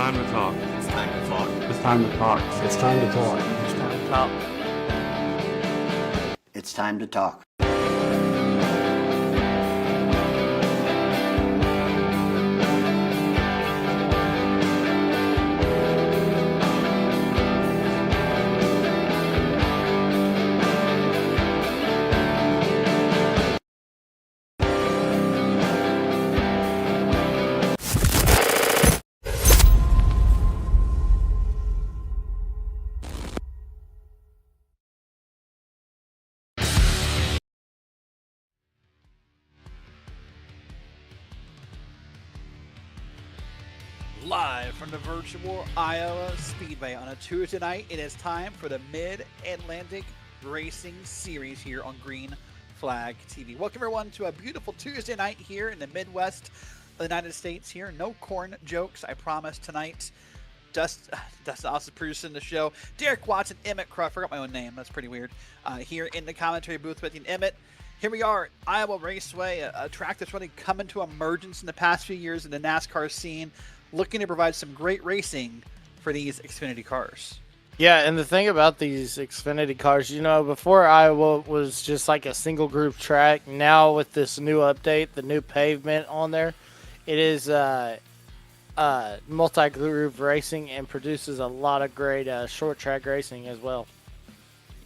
time to talk. It's time to talk. It's time to talk. It's time to talk. It's time to talk. It's time to talk. Live from the virtual Iowa Speedway on a Tuesday night, it is time for the Mid-Atlantic Racing Series here on Green Flag TV. Welcome everyone to a beautiful Tuesday night here in the Midwest of the United States here. No corn jokes, I promise tonight. Dustin also producing the show. Derek Watson, Emmett Crow, I forgot my own name, that's pretty weird. Here in the commentary booth with you, Emmett. Here we are at Iowa Raceway, a track that's really come into emergence in the past few years in the NASCAR scene, looking to provide some great racing for these Xfinity cars. Yeah, and the thing about these Xfinity cars, you know, before Iowa was just like a single group track. Now with this new update, the new pavement on there, it is multi-groove racing and produces a lot of great short track racing as well.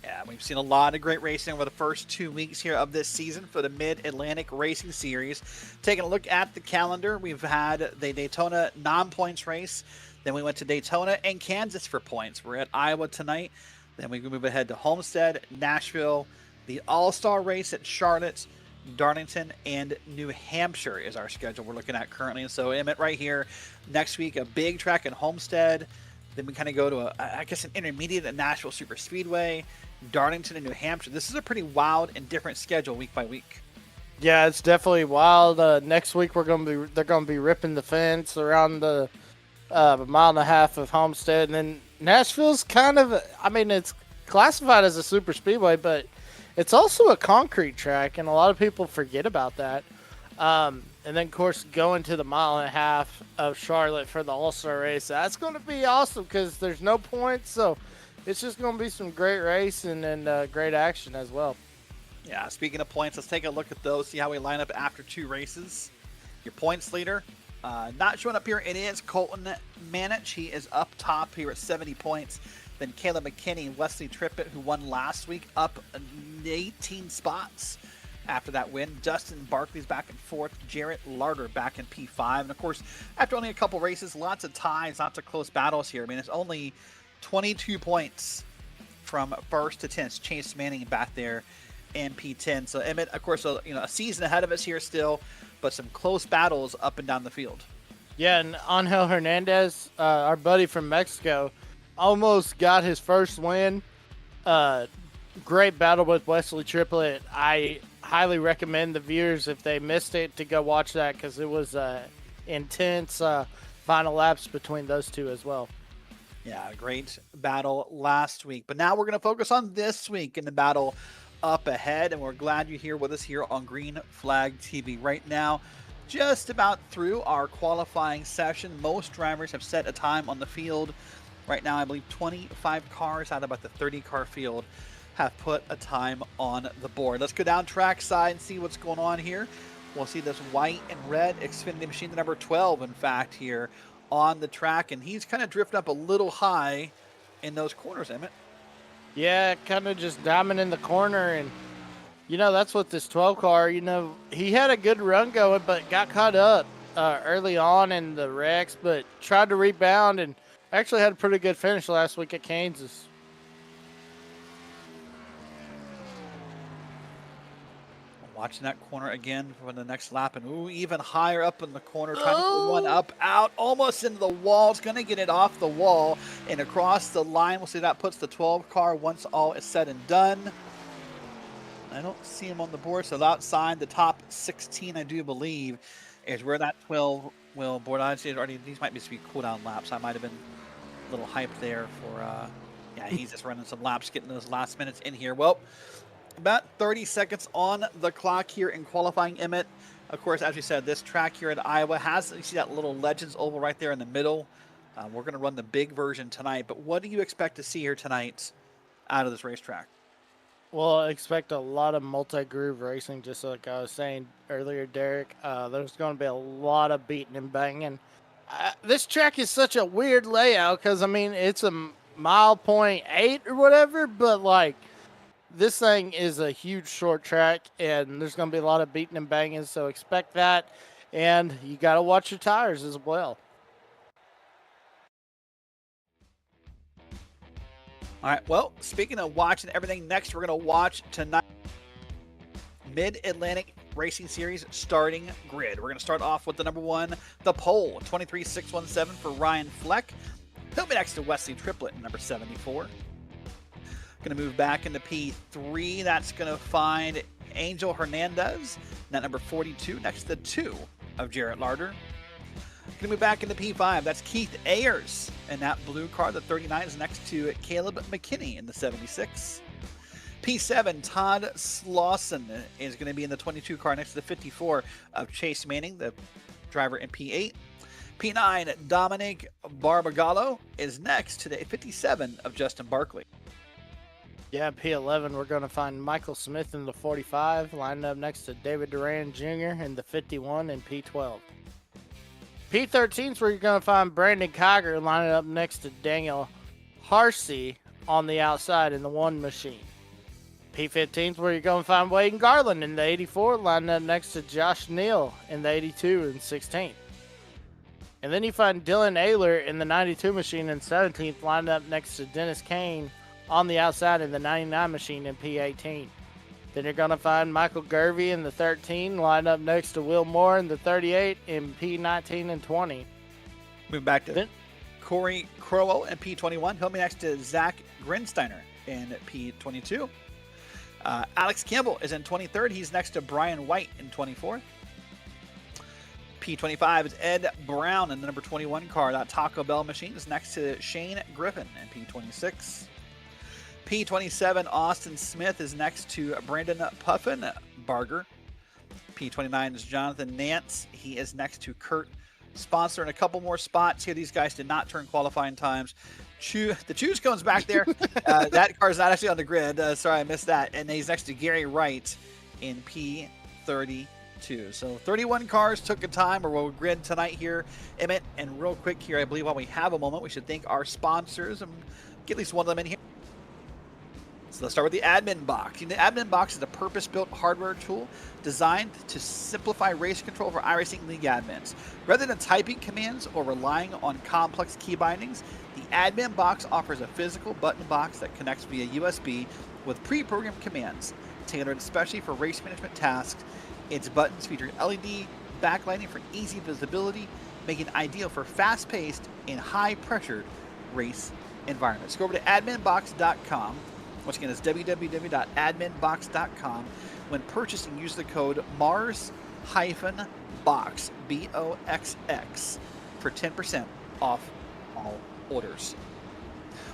Yeah, we've seen a lot of great racing over the first 2 weeks here of this season for the Mid-Atlantic Racing Series. Taking a look at the calendar, we've had the Daytona non-points race. Then we went to Daytona and Kansas for points. We're at Iowa tonight. Then we move ahead to Homestead, Nashville, the All-Star race at Charlotte, Darlington, and New Hampshire is our schedule we're looking at currently. And so Emmett right here, next week, a big track in Homestead. Then we kind of go to, an intermediate at Nashville Superspeedway, Darlington, and New Hampshire. This is a pretty wild and different schedule week by week. Yeah, it's definitely wild. Next week they're gonna be ripping the fence around the mile and a half of Homestead, and then Nashville's kind of, it's classified as a super speedway, but it's also a concrete track, and a lot of people forget about that. And then, of course, going to the mile and a half of Charlotte for the All-Star race. That's going to be awesome because there's no points, so it's just going to be some great racing and great action as well. Yeah, speaking of points, let's take a look at those, see how we line up after two races. Your points leader, not showing up here, it is Colton Manich. He is up top here at 70 points. Then Caleb McKinney and Wesley Trippett, who won last week, up 18 spots. After that win, Dustin Barkley's back and fourth. Jarrett Larder back in P5. And, of course, after only a couple races, lots of ties, lots of close battles here. It's only 22 points from first to 10th. Chase Manning back there in P10. So, Emmett, of course, a season ahead of us here still, but some close battles up and down the field. Yeah, and Angel Hernandez, our buddy from Mexico, almost got his first win. Great battle with Wesley Triplett. I highly recommend the viewers, if they missed it, to go watch that because it was intense final laps between those two as well. Yeah, great battle last week. But now we're going to focus on this week in the battle up ahead, and we're glad you're here with us here on Green Flag TV. Right now, just about through our qualifying session. Most drivers have set a time on the field. Right now, I believe 25 cars out of about the 30-car field have put a time on the board. Let's go down trackside and see what's going on here. We'll see this white and red Xfinity machine, the number 12, in fact, here on the track. And he's kind of drifting up a little high in those corners, Emmett. Yeah, kind of just diamond in the corner. And, that's what this 12 car, he had a good run going, but got caught up early on in the wrecks, but tried to rebound and actually had a pretty good finish last week at Kansas. Watching that corner again for the next lap, and even higher up in the corner, trying to put one up, out, almost into the wall. It's going to get it off the wall and across the line. We'll see that puts the 12 car once all is said and done. I don't see him on the board, so outside the top 16, I do believe, is where that 12 will board. I'd say already these might be cool down laps. I might have been a little hyped there for, he's just running some laps, getting those last minutes in here. Well, about 30 seconds on the clock here in qualifying, Emmett. Of course, as we said, this track here at Iowa has, you see that little Legends oval right there in the middle We're going to run the big version tonight, but what do you expect to see here tonight out of this racetrack? Well, I expect a lot of multi-groove racing, just like I was saying earlier, Derek. There's going to be a lot of beating and banging. This track is such a weird layout because, I mean, it's a mile point 8 or whatever, but, like, this thing is a huge short track, and there's going to be a lot of beating and banging, so expect that. And you got to watch your tires as well. All right, well, speaking of watching everything, next we're going to watch tonight Mid-Atlantic Racing Series starting grid. We're going to start off with the number 1, the pole, 23617 for Ryan Fleck. He'll be next to Wesley Triplett, number 74. Going to move back into P3. That's going to find Angel Hernandez, that number 42, next to the 2 of Jarrett Larder. Going to move back into P5. That's Keith Ayers in that blue car. The 39 is next to Caleb McKinney in the 76. P7, Todd Slauson is going to be in the 22 car next to the 54 of Chase Manning, the driver in P8. P9, Dominic Barbagallo is next to the 57 of Justin Barkley. Yeah, P11, we're going to find Michael Smith in the 45, lined up next to David Duran Jr. in the 51 and P12. P13 is where you're going to find Brandon Kiger lining up next to Daniel Harsey on the outside in the 1 machine. P15 is where you're going to find Wade Garland in the 84, lining up next to Josh Neal in the 82 and 16th. And then you find Dylan Ayler in the 92 machine in 17th, lined up next to Dennis Kane on the outside in the 99 machine in P18. Then you're going to find Michael Gervey in the 13, lined up next to Will Moore in the 38 in P19 and 20. Move back to Corey Crowell in P21. He'll be next to Zach Grinsteiner in P22. Alex Campbell is in 23rd. He's next to Brian White in 24th. P25 is Ed Brown in the number 21 car. That Taco Bell machine is next to Shane Griffin in P26. P27, Austin Smith is next to Brandon Puffin Barger. P29 is Jonathan Nance. He is next to Kurt Sponsor in a couple more spots here. These guys did not turn qualifying times. The Choose cone's back there. That car's not actually on the grid. Sorry, I missed that. And he's next to Gary Wright in P32. So 31 cars took a time, or we'll grid tonight here, Emmett. And real quick here, I believe while we have a moment, we should thank our sponsors and get at least one of them in here. So let's start with the admin box. The admin box is a purpose-built hardware tool designed to simplify race control for iRacing League admins. Rather than typing commands or relying on complex key bindings, the admin box offers a physical button box that connects via USB with pre-programmed commands, tailored especially for race management tasks. Its buttons feature LED backlighting for easy visibility, making it ideal for fast-paced and high-pressured race environments. Go over to adminbox.com. Once again, it's www.adminbox.com. When purchasing, use the code MARS-BOX, BOXX, for 10% off all orders.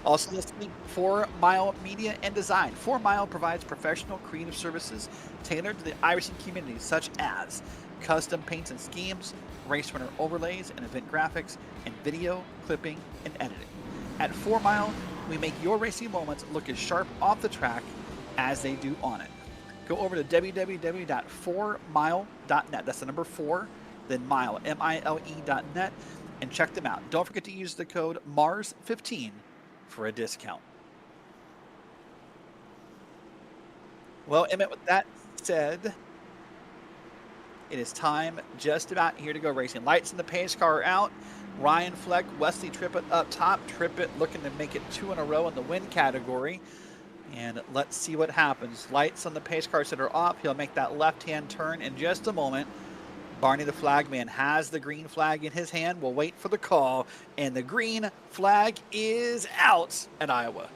Also listening, 4 Mile Media and Design. 4 Mile provides professional creative services tailored to the iRacing community, such as custom paints and schemes, race runner overlays and event graphics, and video, clipping, and editing. At 4 Mile, we make your racing moments look as sharp off the track as they do on it. Go over to www.4mile.net. That's the number 4, then mile, MILE.net, and check them out. Don't forget to use the code MARS15 for a discount. Well, Emmett, with that said, it is time just about here to go racing. Lights in the pace car are out. Ryan Fleck, Wesley Triplett up top. Triplett looking to make it 2 in a row in the win category. And let's see what happens. Lights on the pace car set are off. He'll make that left-hand turn in just a moment. Barney the flagman has the green flag in his hand. We'll wait for the call. And the green flag is out at Iowa.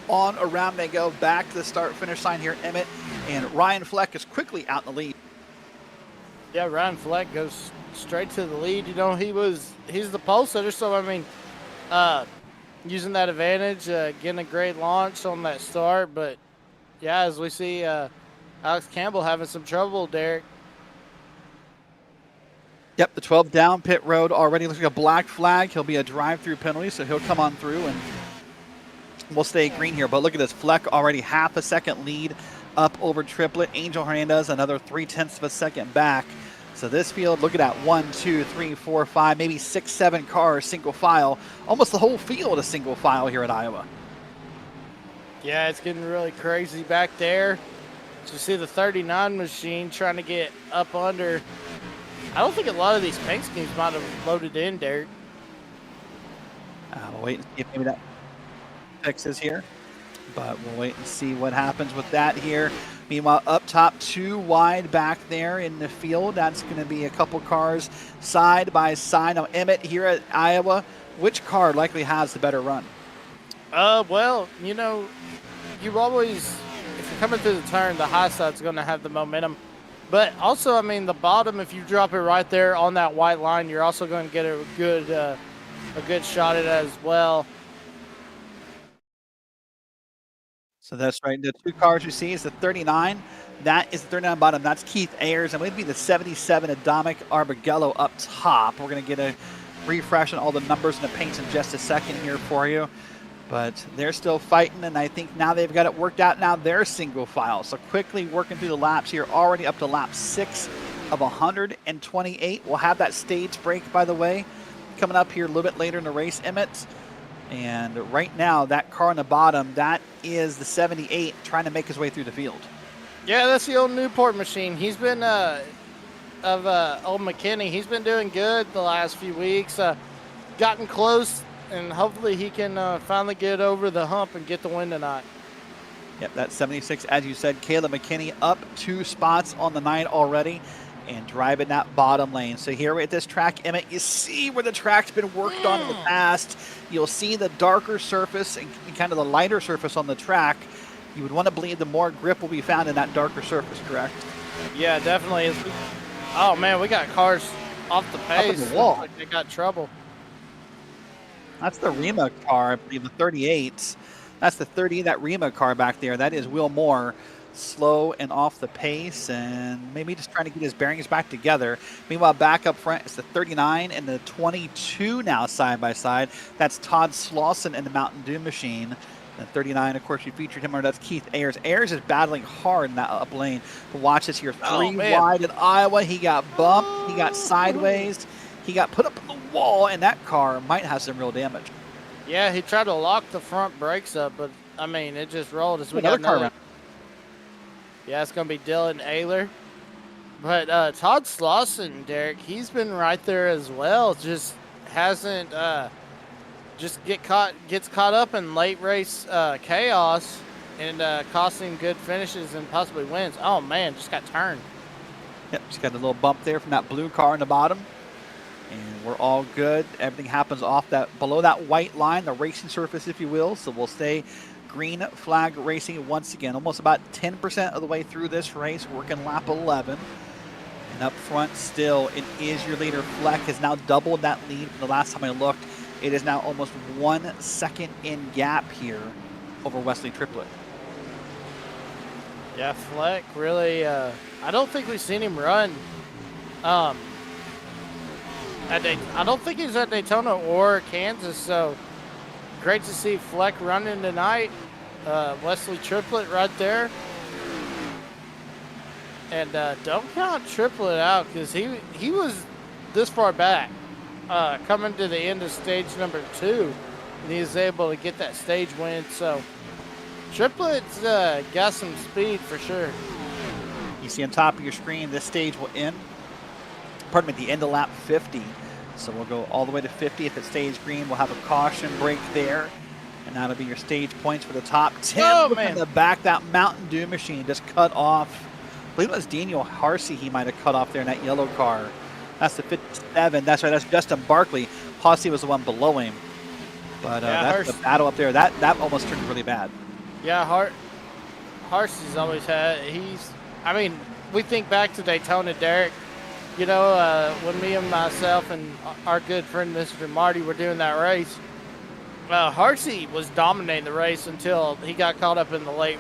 On around they go, back to the start-finish line here, Emmett, and Ryan Fleck is quickly out in the lead. Yeah, Ryan Fleck goes straight to the lead. You know, he's the pole sitter, so I mean, using that advantage, getting a great launch on that start. But yeah, as we see, Alex Campbell having some trouble, Derek. Yep, the 12 down pit road already looks like a black flag. He'll be a drive-through penalty, so he'll come on through and we'll stay green here. But look at this, Fleck already half a second lead up over Triplet. Angel Hernandez another 0.3 of a second back. So this field, look at that, 1, 2, 3, 4, 5, maybe 6, 7 cars, single file. Almost the whole field is single file here at Iowa. Yeah, it's getting really crazy back there. So you see the 39 machine trying to get up under. I don't think a lot of these paint schemes might have loaded in, Derek. We'll wait and see if maybe that fixes here. But we'll wait and see what happens with that here. Meanwhile, up top, 2 wide back there in the field. That's going to be a couple cars side by side. Now, Emmett, here at Iowa, which car likely has the better run? Well, you know, you always, if you're coming through the turn, the high side's going to have the momentum. But also, I mean, the bottom, if you drop it right there on that white line, you're also going to get a good shot at it as well. So that's right. The 2 cars you see is the 39. That is the 39 bottom. That's Keith Ayers. And it would be the 77 Atomic Arbagello up top. We're going to get a refresh on all the numbers and the paints in just a second here for you. But they're still fighting, and I think now they've got it worked out. Now they're single file. So quickly working through the laps here, already up to lap 6 of 128. We'll have that stage break, by the way, coming up here a little bit later in the race, Emmett. And right now, that car on the bottom, that is the 78 trying to make his way through the field. Yeah, that's the old Newport machine. He's been, old McKinney, he's been doing good the last few weeks. Gotten close, and hopefully he can finally get over the hump and get the win tonight. Yep, that 76, as you said, Caleb McKinney up 2 spots on the night already and driving that bottom lane. So here at this track, Emmett, you see where the track's been worked on in the past. You'll see the darker surface and kind of the lighter surface on the track. You would want to believe the more grip will be found in that darker surface, correct? Yeah, definitely. Oh, man, we got cars off the pace. Up in the wall. Like they got trouble. That's the Rima car, I believe, the 38. That's the 30, that Rima car back there. That is Will Moore, slow and off the pace, and maybe just trying to get his bearings back together. Meanwhile, back up front is the 39 and the 22 now side by side. That's Todd Slauson in the Mountain Dew machine. The 39, of course, we featured him, or that's Keith Ayers. Ayers is battling hard in that up lane. But watch this here, 3 wide in Iowa. He got bumped, he got sideways, he got put up on the wall, and that car might have some real damage. Yeah, he tried to lock the front brakes up, but, I mean, it just rolled as we another got car another. around. Yeah, it's going to be Dylan Ayler. But Todd Slauson, Derek, he's been right there as well. Just hasn't gets caught up in late race chaos and costing good finishes and possibly wins. Oh, man, just got turned. Yep, just got a little bump there from that blue car in the bottom. And we're all good. Everything happens off that, below that white line, the racing surface, if you will. So we'll stay green flag racing once again. Almost about 10% of the way through this race, working lap 11. And up front still, it is your leader. Fleck has now doubled that lead from the last time I looked. It is now almost 1 second in gap here over Wesley Triplett. Yeah, Fleck really, I don't think we've seen him run. I don't think he's at Daytona or Kansas, so great to see Fleck running tonight. Wesley Triplett right there. And don't count Triplett out because he was this far back coming to the end of stage number 2. And he was able to get that stage win. So Triplett's got some speed for sure. You see on top of your screen, this stage will end, pardon me, at the end of lap 50. So we'll go all the way to 50. If it stays green, we'll have a caution break there. And that'll be your stage points for the top 10. Oh, man. In the back, that Mountain Dew machine just cut off. I believe it was Daniel Harsey he might have cut off there in that yellow car. That's the 57. That's right. That's Justin Barkley. Harsey was the one below him. But yeah, that's the battle up there. That almost turned really bad. Yeah, Harsey's always had. I mean, we think back to Daytona, Derek. You know, when me and myself and our good friend Mr. Marty were doing that race, Harsey was dominating the race until he got caught up in the late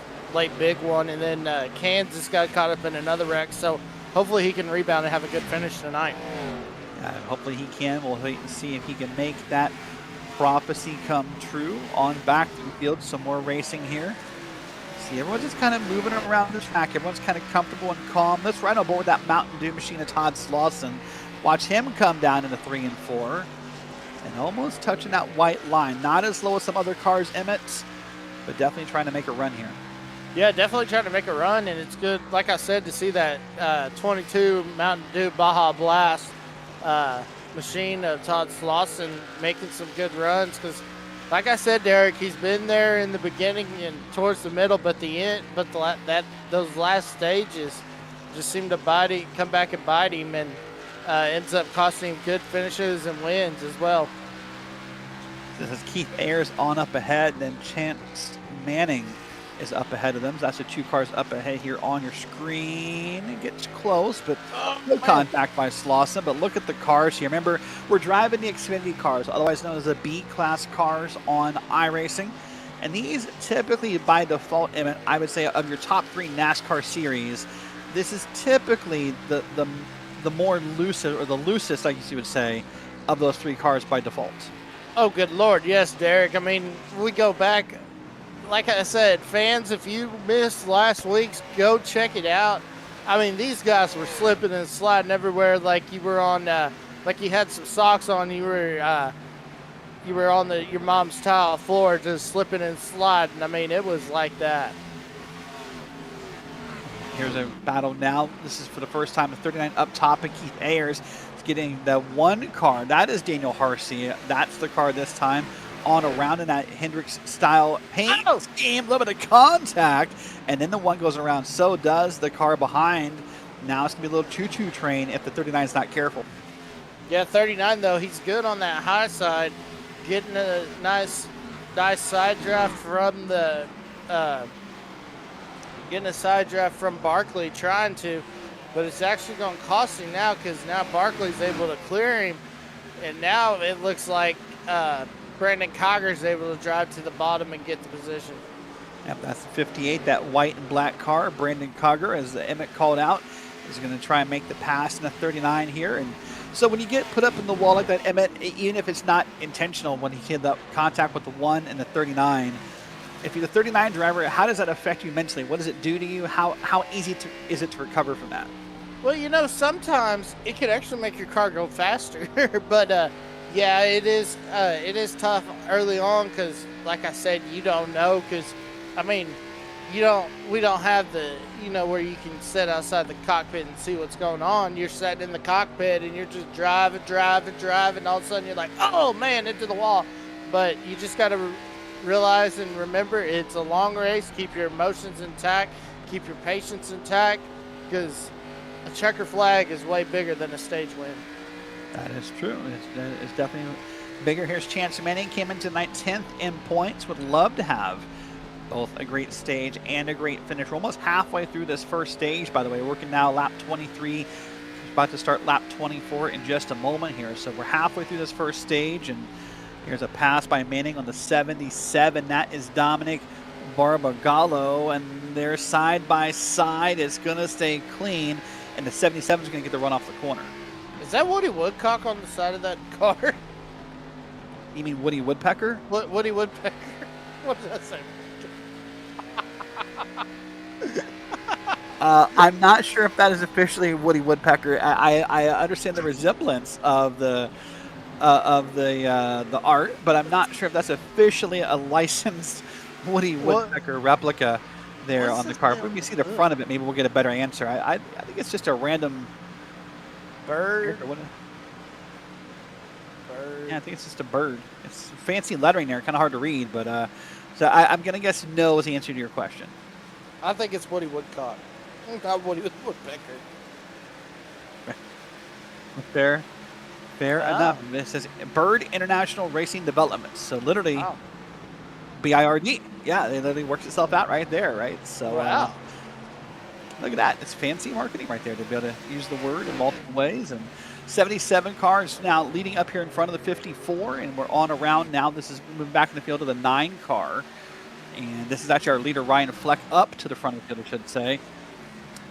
big one, and then Kansas got caught up in another wreck. So hopefully he can rebound and have a good finish tonight. Hopefully he can. We'll wait and see if he can make that prophecy come true on back to the field. Some more racing here. See, everyone's just kind of moving around the track. Everyone's kind of comfortable and calm. Let's ride on board that Mountain Dew machine of Todd Slauson. Watch him come down into 3 and 4. And almost touching that white line. Not as low as some other cars, Emmett, but definitely trying to make a run here. Yeah, definitely trying to make a run, and it's good, like I said, to see that 22 Mountain Dew Baja Blast machine of Todd Slauson making some good runs. Because, like I said, Derek, he's been there in the beginning and towards the middle, but those last stages just seem to come back and bite him, and ends up costing him good finishes and wins as well. This is Keith Ayers on up ahead, and then Chance Manning is up ahead of them. So that's the 2 cars up ahead here on your screen. It gets close, but no contact by Slauson. But look at the cars here. Remember, we're driving the Xfinity cars, otherwise known as the B-class cars on iRacing. And these typically, by default, Emmett, I would say of your top 3 NASCAR series, this is typically the more lucid, or the loosest, I guess you would say, of those 3 cars by default. Oh, good Lord. Yes, Derek. I mean, we go back, like I said, fans, if you missed last week's, go check it out. I mean, these guys were slipping and sliding everywhere like you were on, like you had some socks on. You were on your mom's tile floor just slipping and sliding. I mean, it was like that. Here's a battle now. This is for the first time, a 39 up top, and Keith Ayers is getting the 1 car. That is Daniel Harsey. That's the car this time on around in that Hendricks-style paint scheme. A little bit of contact, and then the 1 goes around. So does the car behind. Now it's going to be a little choo-choo train if the 39 is not careful. Yeah, 39, though, he's good on that high side, getting a nice side draft from the getting a side draft from Barkley, trying to, but it's actually going to cost him now, because now Barkley's able to clear him, and now it looks like Brandon Cogger's able to drive to the bottom and get the position. Yep, that's the 58, that white and black car. Brandon Cogger, as Emmett called out, is going to try and make the pass in the 39 here. And so when you get put up in the wall like that, Emmett, even if it's not intentional, when he had that contact with the 1 and the 39, if you're the 39 driver, how does that affect you mentally? What does it do to you? How easy is it to recover from that? Well, you know, sometimes it could actually make your car go faster, but yeah, it is tough early on, because, like I said, you don't know, because, I mean, we don't have the, where you can sit outside the cockpit and see what's going on. You're sitting in the cockpit and you're just driving, and all of a sudden you're like, oh man, into the wall. But you just got to realize and remember, it's a long race. Keep your emotions intact, keep your patience intact, because a checker flag is way bigger than a stage win. That is true. It's definitely bigger. Here's Chance Manning, came into tonight 10th in points. Would love to have both a great stage and a great finish. We're almost halfway through this first stage, by the way. We're working now lap 23. About to start lap 24 in just a moment here. So we're halfway through this first stage, and here's a pass by Manning on the 77. That is Dominic Barbagallo, and they're side by side. It's going to stay clean, and the 77 is going to get the run off the corner. Is that Woody Woodcock on the side of that car? You mean Woody Woodpecker? Woody Woodpecker? What did I say? I'm not sure if that is officially Woody Woodpecker. I understand the resemblance of the art, but I'm not sure if that's officially a licensed Woody Woodpecker replica there on the car. If we can see the front of it, maybe we'll get a better answer. I think it's just a random bird. Bird. Yeah, I think it's just a bird. It's fancy lettering there, kind of hard to read, but so I'm gonna guess no is the answer to your question. I think it's Woody Woodcock, not Woody Woodpecker. Fair enough. This is Bird International Racing Development. So literally, BIRD. Yeah, it literally works itself out right there, right? So Wow. look at that. It's fancy marketing right there to be able to use the word in multiple ways. And 77 cars now leading up here in front of the 54, and we're on around now. This is moving back in the field to the 9 car. And this is actually our leader, Ryan Fleck, up to the front of the field, I should say.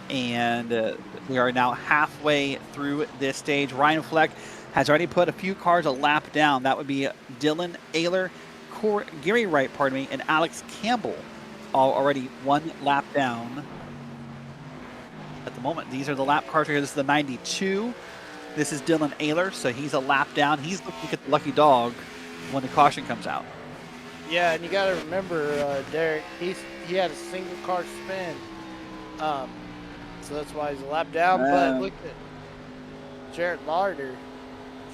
And we are now halfway through this stage. Ryan Fleck has already put a few cars a lap down. That would be Dylan Ayler, Gary Wright, and Alex Campbell, all already 1 lap down. At the moment, these are the lap cars here. This is the 92. This is Dylan Ayler, so he's a lap down. He's looking at the lucky dog when the caution comes out. Yeah, and you got to remember, Derek, he had a single car spin. So that's why he's a lap down. But look at Jared Larder,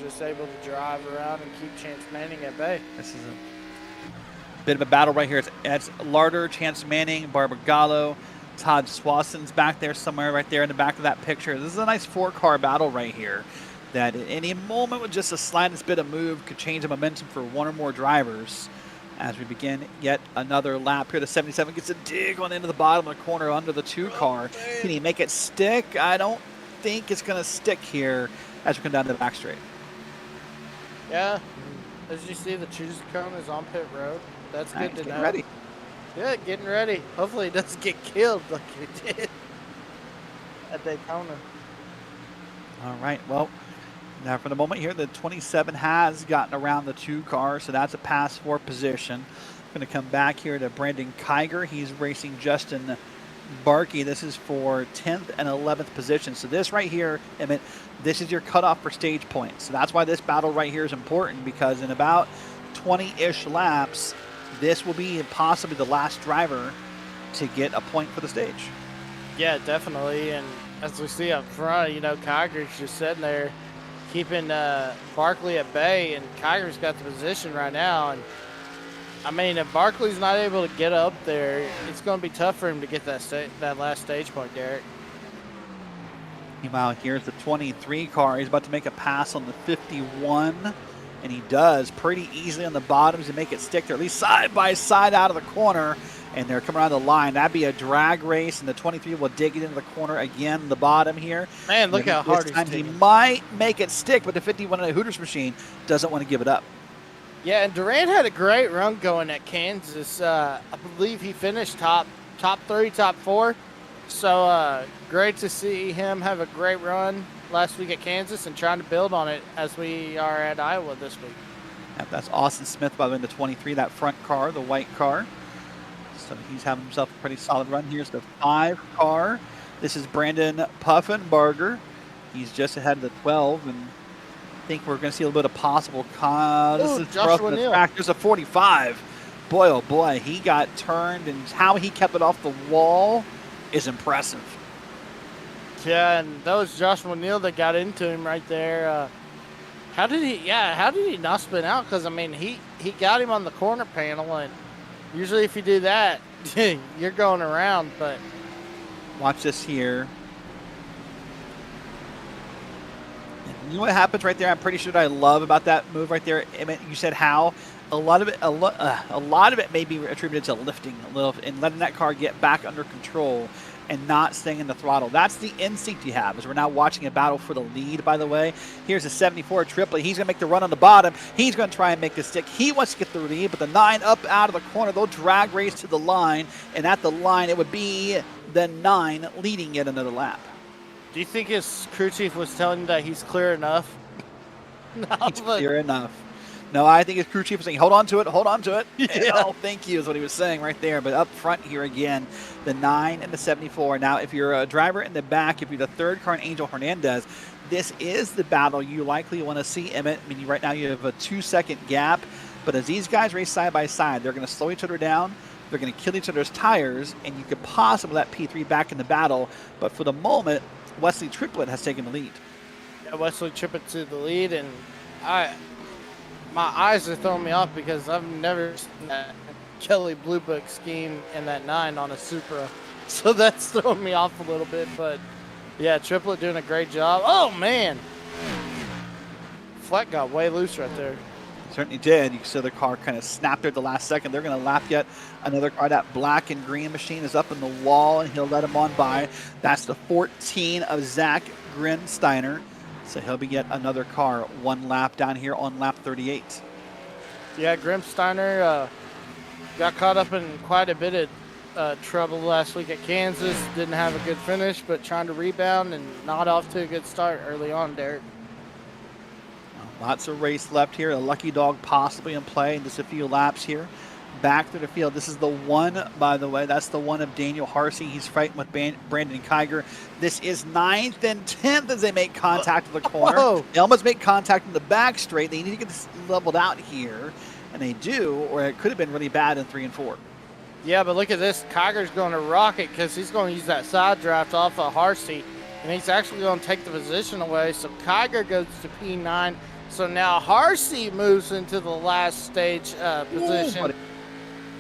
just able to drive around and keep Chance Manning at bay. This is a bit of a battle right here. It's Larder, Chance Manning, Barbagallo, Todd Swasson's back there somewhere right there in the back of that picture. This is a nice 4-car battle right here that at any moment with just the slightest bit of move could change the momentum for one or more drivers. As we begin yet another lap here, the 77 gets a dig on into the bottom of the corner under the 2 car. Can he make it stick? I don't think it's going to stick here as we come down to the back straight. Yeah, as you see, the choose cone is on pit road. That's good to know. Ready. Yeah, getting ready. Hopefully it doesn't get killed like it did at Daytona. All right, well, now for the moment here, the 27 has gotten around the 2 cars, so that's a pass for position. Going to come back here to Brandon Kiger. He's racing Justin Barkey. This is for 10th and 11th position. So this right here, Emmett, this is your cutoff for stage points. So that's why this battle right here is important, because in about 20-ish laps, this will be possibly the last driver to get a point for the stage. Yeah, definitely. And as we see up front, you know, Kiger's just sitting there keeping Barkley at bay, and Kiger's got the position right now. And I mean, if Barkley's not able to get up there, it's going to be tough for him to get that last stage point, Derek. Meanwhile, here's the 23 car. He's about to make a pass on the 51, and he does pretty easily on the bottoms to make it stick. They're at least side by side out of the corner, and they're coming around the line. That'd be a drag race, and the 23 will dig it into the corner again, the bottom here. Man, look how hard he might make it stick, but the 51 in the Hooters machine doesn't want to give it up. Yeah, and Durant had a great run going at Kansas. I believe he finished top 3, top 4. So great to see him have a great run last week at Kansas and trying to build on it as we are at Iowa this week. Yep, that's Austin Smith by the way, the 23, that front car, the white car. So he's having himself a pretty solid run. Here's the 5 car. This is Brandon Puffenbarger. He's just ahead of the 12, and I think we're going to see a little bit of possible. This is Joshua Neal. There's a 45. Boy, oh boy, he got turned, and how he kept it off the wall is impressive. Yeah, and that was Joshua Neal that got into him right there. How did he not spin out? Because, I mean, he got him on the corner panel, and usually if you do that, you're going around, but. Watch this here. You know what happens right there? I'm pretty sure that I love about that move right there. Emmett, you said how a lot of it may be attributed to lifting a little and letting that car get back under control and not staying in the throttle. That's the instinct you have. As we're now watching a battle for the lead, by the way. Here's a 74 triplet. He's going to make the run on the bottom. He's going to try and make the stick. He wants to get the lead, but the 9 up out of the corner. They'll drag race to the line, and at the line, it would be the 9 leading yet another lap. Do you think his crew chief was telling him that he's clear enough? No, he's clear enough. No, I think his crew chief was saying, hold on to it, hold on to it. Yeah. Oh, thank you is what he was saying right there. But up front here again, the 9 and the 74. Now, if you're a driver in the back, if you're the 3rd car in Angel Hernandez, this is the battle you likely want to see, Emmett. I mean, right now you have a 2-second gap. But as these guys race side by side, they're going to slow each other down. They're going to kill each other's tires, and you could possibly let P3 back in the battle. But for the moment, Wesley Triplett has taken the lead. Yeah, Wesley Triplett to the lead, and my eyes are throwing me off because I've never seen that Kelly Blue Book scheme in that 9 on a Supra. So that's throwing me off a little bit, but yeah, Triplett doing a great job. Oh, man. Fleck got way loose right there. Certainly did. You saw the car kind of snapped there at the last second. They're going to lap yet another car. That black and green machine is up in the wall, and he'll let him on by. That's the 14 of Zach Grinsteiner. So he'll be yet another car, one lap down here on lap 38. Yeah, Grimsteiner got caught up in quite a bit of trouble last week at Kansas. Didn't have a good finish, but trying to rebound and not off to a good start early on, Derek. Lots of race left here. A lucky dog possibly in play in just a few laps here. Back to the field. This is the one, by the way. That's the one of Daniel Harsey. He's fighting with Brandon Kiger. This is 9th and 10th as they make contact with the corner. Whoa. They almost make contact in the back straight. They need to get this leveled out here, and they do, or it could have been really bad in 3 and 4. Yeah, but look at this. Kiger's going to rock it because he's going to use that side draft off of Harsey, and he's actually going to take the position away. So Kiger goes to P9. So now Harsey moves into the last stage position.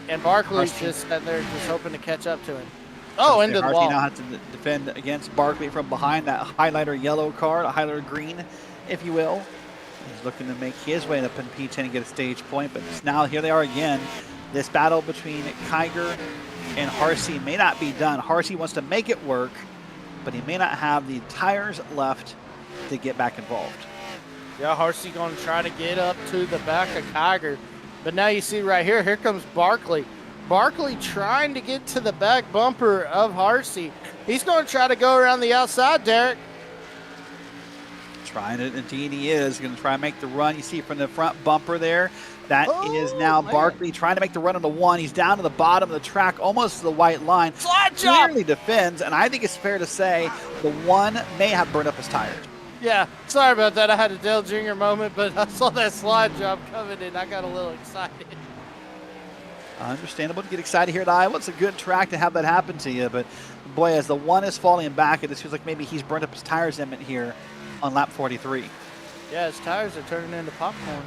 And Barkley's just sitting there just hoping to catch up to him. Oh, into the wall. Now has to defend against Barkley from behind that highlighter yellow car, a highlighter green, if you will. He's looking to make his way up in P10 and get a stage point. But now here they are again. This battle between Kiger and Harsey may not be done. Harsey wants to make it work, but he may not have the tires left to get back involved. Yeah, Harsey going to try to get up to the back of Kiger. But now you see right here, here comes Barkley. Barkley trying to get to the back bumper of Harsey. He's going to try to go around the outside, Derek. Trying it, indeed he is. Going to try and make the run. You see from the front bumper there, that is now Barkley trying to make the run on the one. He's down to the bottom of the track, almost to the white line. Slide job! Clearly defends, and I think it's fair to say the one may have burned up his tires. Yeah, sorry about that. I had a Dale Jr. moment, but I saw that slide job coming and I got a little excited. Understandable to get excited here at Iowa. It's a good track to have that happen to you, but boy, as the one is falling back, it just feels like maybe he's burned up his tires in here on lap 43. Yeah, his tires are turning into popcorn.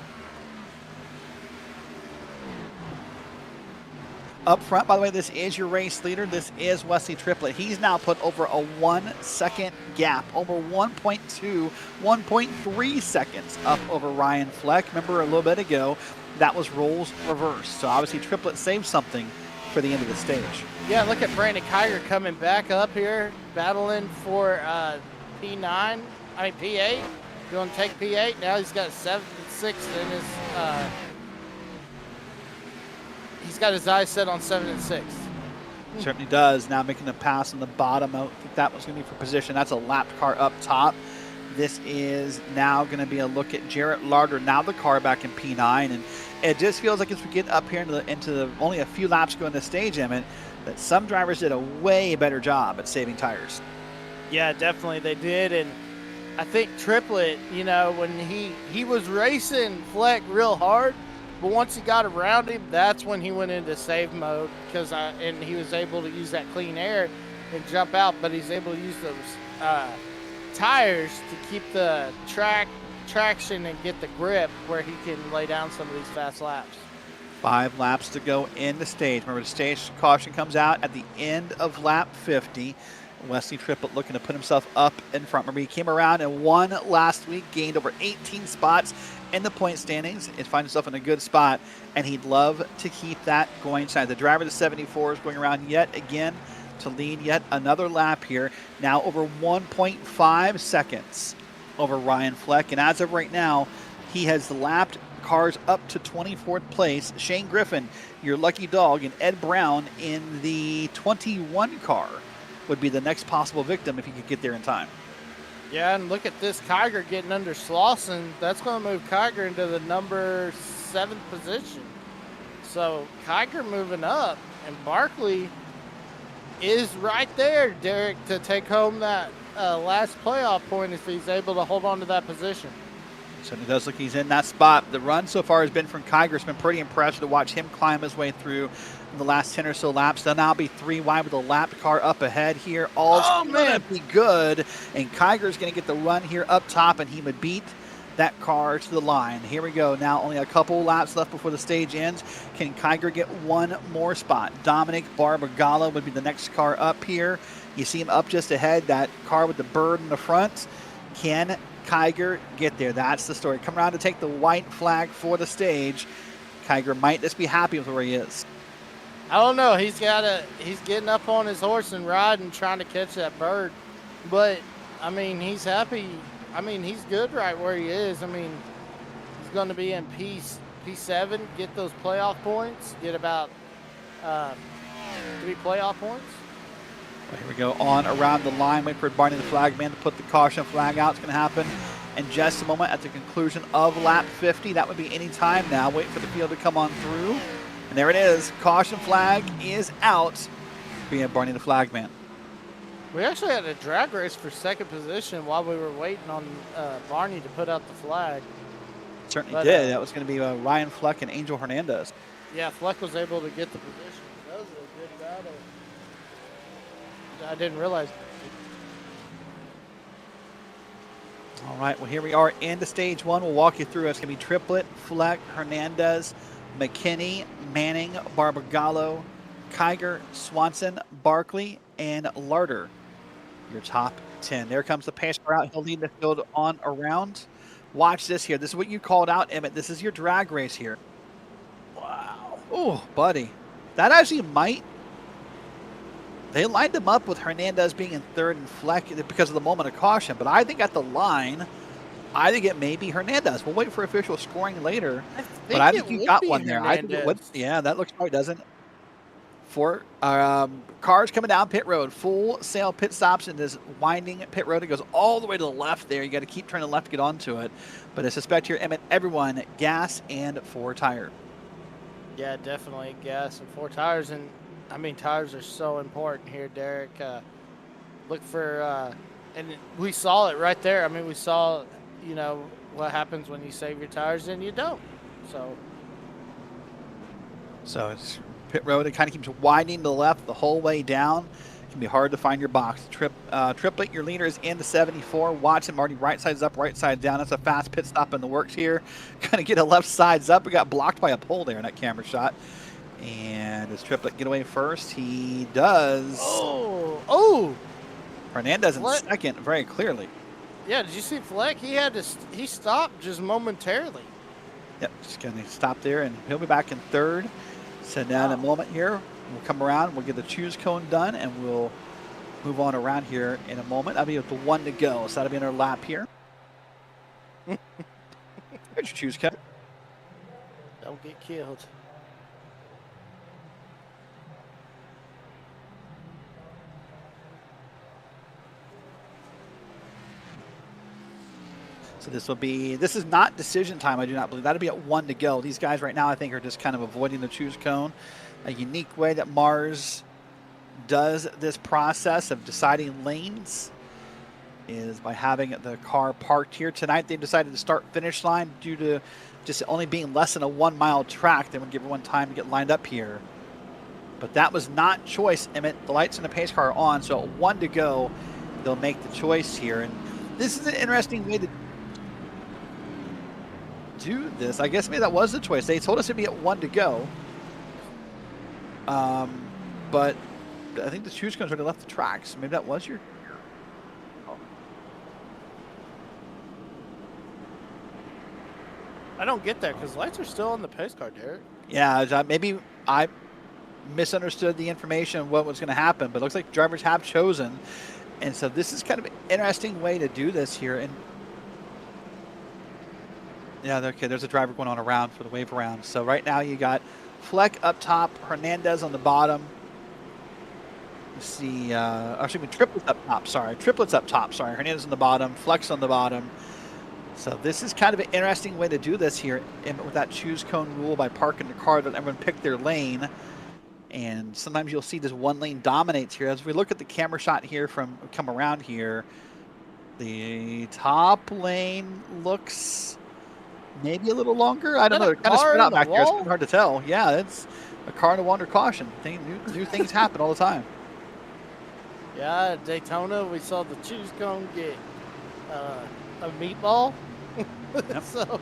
Up front, by the way, this is your race leader. This is Wesley Triplett. He's now put over a 1 second gap, over 1.2, 1.3 seconds up over Ryan Fleck. Remember a little bit ago, that was roles reversed. So obviously Triplett saved something for the end of the stage. Yeah, look at Brandon Kiger coming back up here, battling for P8. Going to take P8. Now he's got 7 and 6 in his he's got his eyes set on 7 and 6. Certainly does. Now making a pass on the bottom. I think that was going to be for position. That's a lapped car up top. This is now going to be a look at Jarrett Larder. Now the car back in P9, and it just feels like as we get up here into the only a few laps going to stage, Emmett, that some drivers did a way better job at saving tires. Yeah, definitely they did, and I think Triplett, you know, when he was racing Fleck real hard, but once he got around him, that's when he went into save mode and he was able to use that clean air and jump out. But he's able to use those tires to keep the traction and get the grip where he can lay down some of these fast laps. 5 laps to go in the stage. Remember, the stage caution comes out at the end of lap 50. Wesley Triplett looking to put himself up in front. Remember, he came around and won last week, gained over 18 spots in the point standings, and find himself in a good spot, and he'd love to keep that going. The driver of the 74 is going around yet again to lead yet another lap here. Now over 1.5 seconds over Ryan Fleck, and as of right now, he has lapped cars up to 24th place. Shane Griffin, your lucky dog, and Ed Brown in the 21 car would be the next possible victim if he could get there in time. Yeah, and look at this Kiger getting under Slauson. That's going to move Kiger into the number 7th position. So Kiger moving up, and Barkley is right there, Derek, to take home that last playoff point if he's able to hold on to that position. So it does look he's in that spot. The run so far has been from Kiger. It's been pretty impressive to watch him climb his way through the last 10 or so laps. They'll now be 3 wide with a lapped car up ahead here. All's going to be good. And Kiger's going to get the run here up top, and he would beat that car to the line. Here we go. Now only a couple laps left before the stage ends. Can Kiger get one more spot? Dominic Barbagala would be the next car up here. You see him up just ahead, that car with the bird in the front. Can Kiger get there? That's the story. Come around to take the white flag for the stage. Kiger might just be happy with where he is. I don't know. He's getting up on his horse and riding, trying to catch that bird. But I mean, he's happy. I mean, he's good right where he is. I mean, he's going to be in P7, get those playoff points, get about 3 playoff points. Well, here we go, on around the line. Wait for Barney the flagman to put the caution flag out. It's going to happen in just a moment at the conclusion of lap 50. That would be any time now. Wait for the field to come on through. And there it is. Caution flag is out. Being Barney the flagman. We actually had a drag race for second position while we were waiting on Barney to put out the flag. Certainly did. That was going to be Ryan Fleck and Angel Hernandez. Yeah, Fleck was able to get the position. That was a good battle. I didn't realize. All right, well, here we are into stage 1. We'll walk you through. It's going to be Triplett, Fleck, Hernandez, McKinney, Manning, Barbagallo, Kiger, Swanson, Barkley, and Larder. Your top 10. There comes the pace car out. He'll lead the field on around. Watch this here. This is what you called out, Emmett. This is your drag race here. Wow. Oh, buddy. That actually might. They lined him up with Hernandez being in third and Fleck because of the moment of caution. But I think at the line, I think it may be Hernandez. We'll wait for official scoring later. But I think you got one there. I think it would. Yeah, that looks right, doesn't it? For cars coming down pit road, full sail pit stops in this winding pit road. It goes all the way to the left there. You got to keep turning left to get onto it. But I suspect here, Emmett, everyone gas and 4 tire. Yeah, definitely gas and 4 tires. And I mean, tires are so important here, Derek. Look for, and we saw it right there. I mean, we saw, you know, what happens when you save your tires and you don't. So it's pit road. It kind of keeps winding to the left the whole way down. It can be hard to find your box. Triplet, your leader is into 74. Watson, Marty, right side's up, right side down. That's a fast pit stop in the works here. Kind of get a left side's up. We got blocked by a pole there in that camera shot. And does Triplet get away first? He does. Oh! Hernandez in second, very clearly. Yeah, did you see Fleck? He stopped just momentarily. Yep, just going to stop there, and he'll be back in third. So now in a moment here, we'll come around, we'll get the choose cone done, and we'll move on around here in a moment. That'll be with the 1 to go, so that'll be in our lap here. There's your choose cone. Don't get killed. So this is not decision time, I do not believe. That'll be at 1 to go. These guys right now, I think, are just kind of avoiding the choose cone. A unique way that Mars does this process of deciding lanes is by having the car parked here. Tonight, they decided to start finish line due to just only being less than a 1 mile track. They would give everyone time to get lined up here. But that was not choice, Emmett. The lights in the pace car are on, so at 1 to go, they'll make the choice here. And this is an interesting way to do this. I guess maybe that was the choice. They told us it'd be at 1 to go. But I think the choose cones already left the tracks. Maybe that was your. I don't get that because lights are still on the pace car, Derek. Yeah, maybe I misunderstood the information of what was going to happen, but it looks like drivers have chosen. And so this is kind of an interesting way to do this here. And yeah, okay, there's a driver going on around for the wave around. So right now you got Fleck up top, Hernandez on the bottom. You see, actually, Triplets up top, sorry. Triplets up top, sorry. Hernandez on the bottom, Fleck's on the bottom. So this is kind of an interesting way to do this here with that choose cone rule by parking the car, that everyone pick their lane. And sometimes you'll see this one lane dominates here. As we look at the camera shot here from come around here, the top lane looks maybe a little longer. I don't know. They're kind of spread out back there. It's kind of hard to tell. Yeah, it's a car in a wall under caution. New things happen all the time. Yeah, at Daytona, we saw the choose cone get a meatball. Yep. So.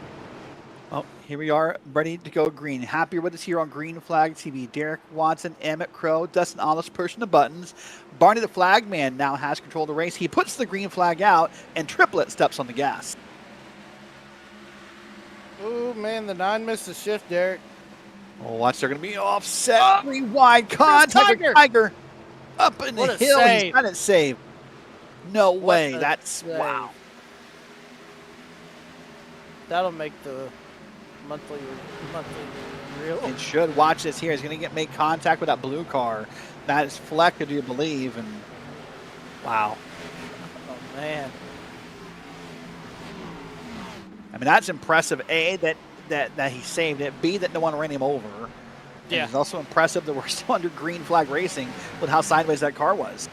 Well, here we are, ready to go green. Happier with us here on Green Flag TV. Derek Watson, Emmett Crow, Dustin Ollis pushing the buttons. Barney the flag man now has control of the race. He puts the green flag out, and Triplet steps on the gas. Oh, man, the 9 missed the shift, Derek. Oh, watch, they're going to be offset. 3 wide contact with Tiger. Up in the hill, save. He's got it saved. No way, that's, save. wow. That'll make the monthly reel. It should. Watch this here. He's going to make contact with that blue car. That is Fleck, do you believe? And wow. Oh, man. I mean, that's impressive. A, that he saved it. B, that no one ran him over. Yeah. And it's also impressive that we're still under green flag racing with how sideways that car was.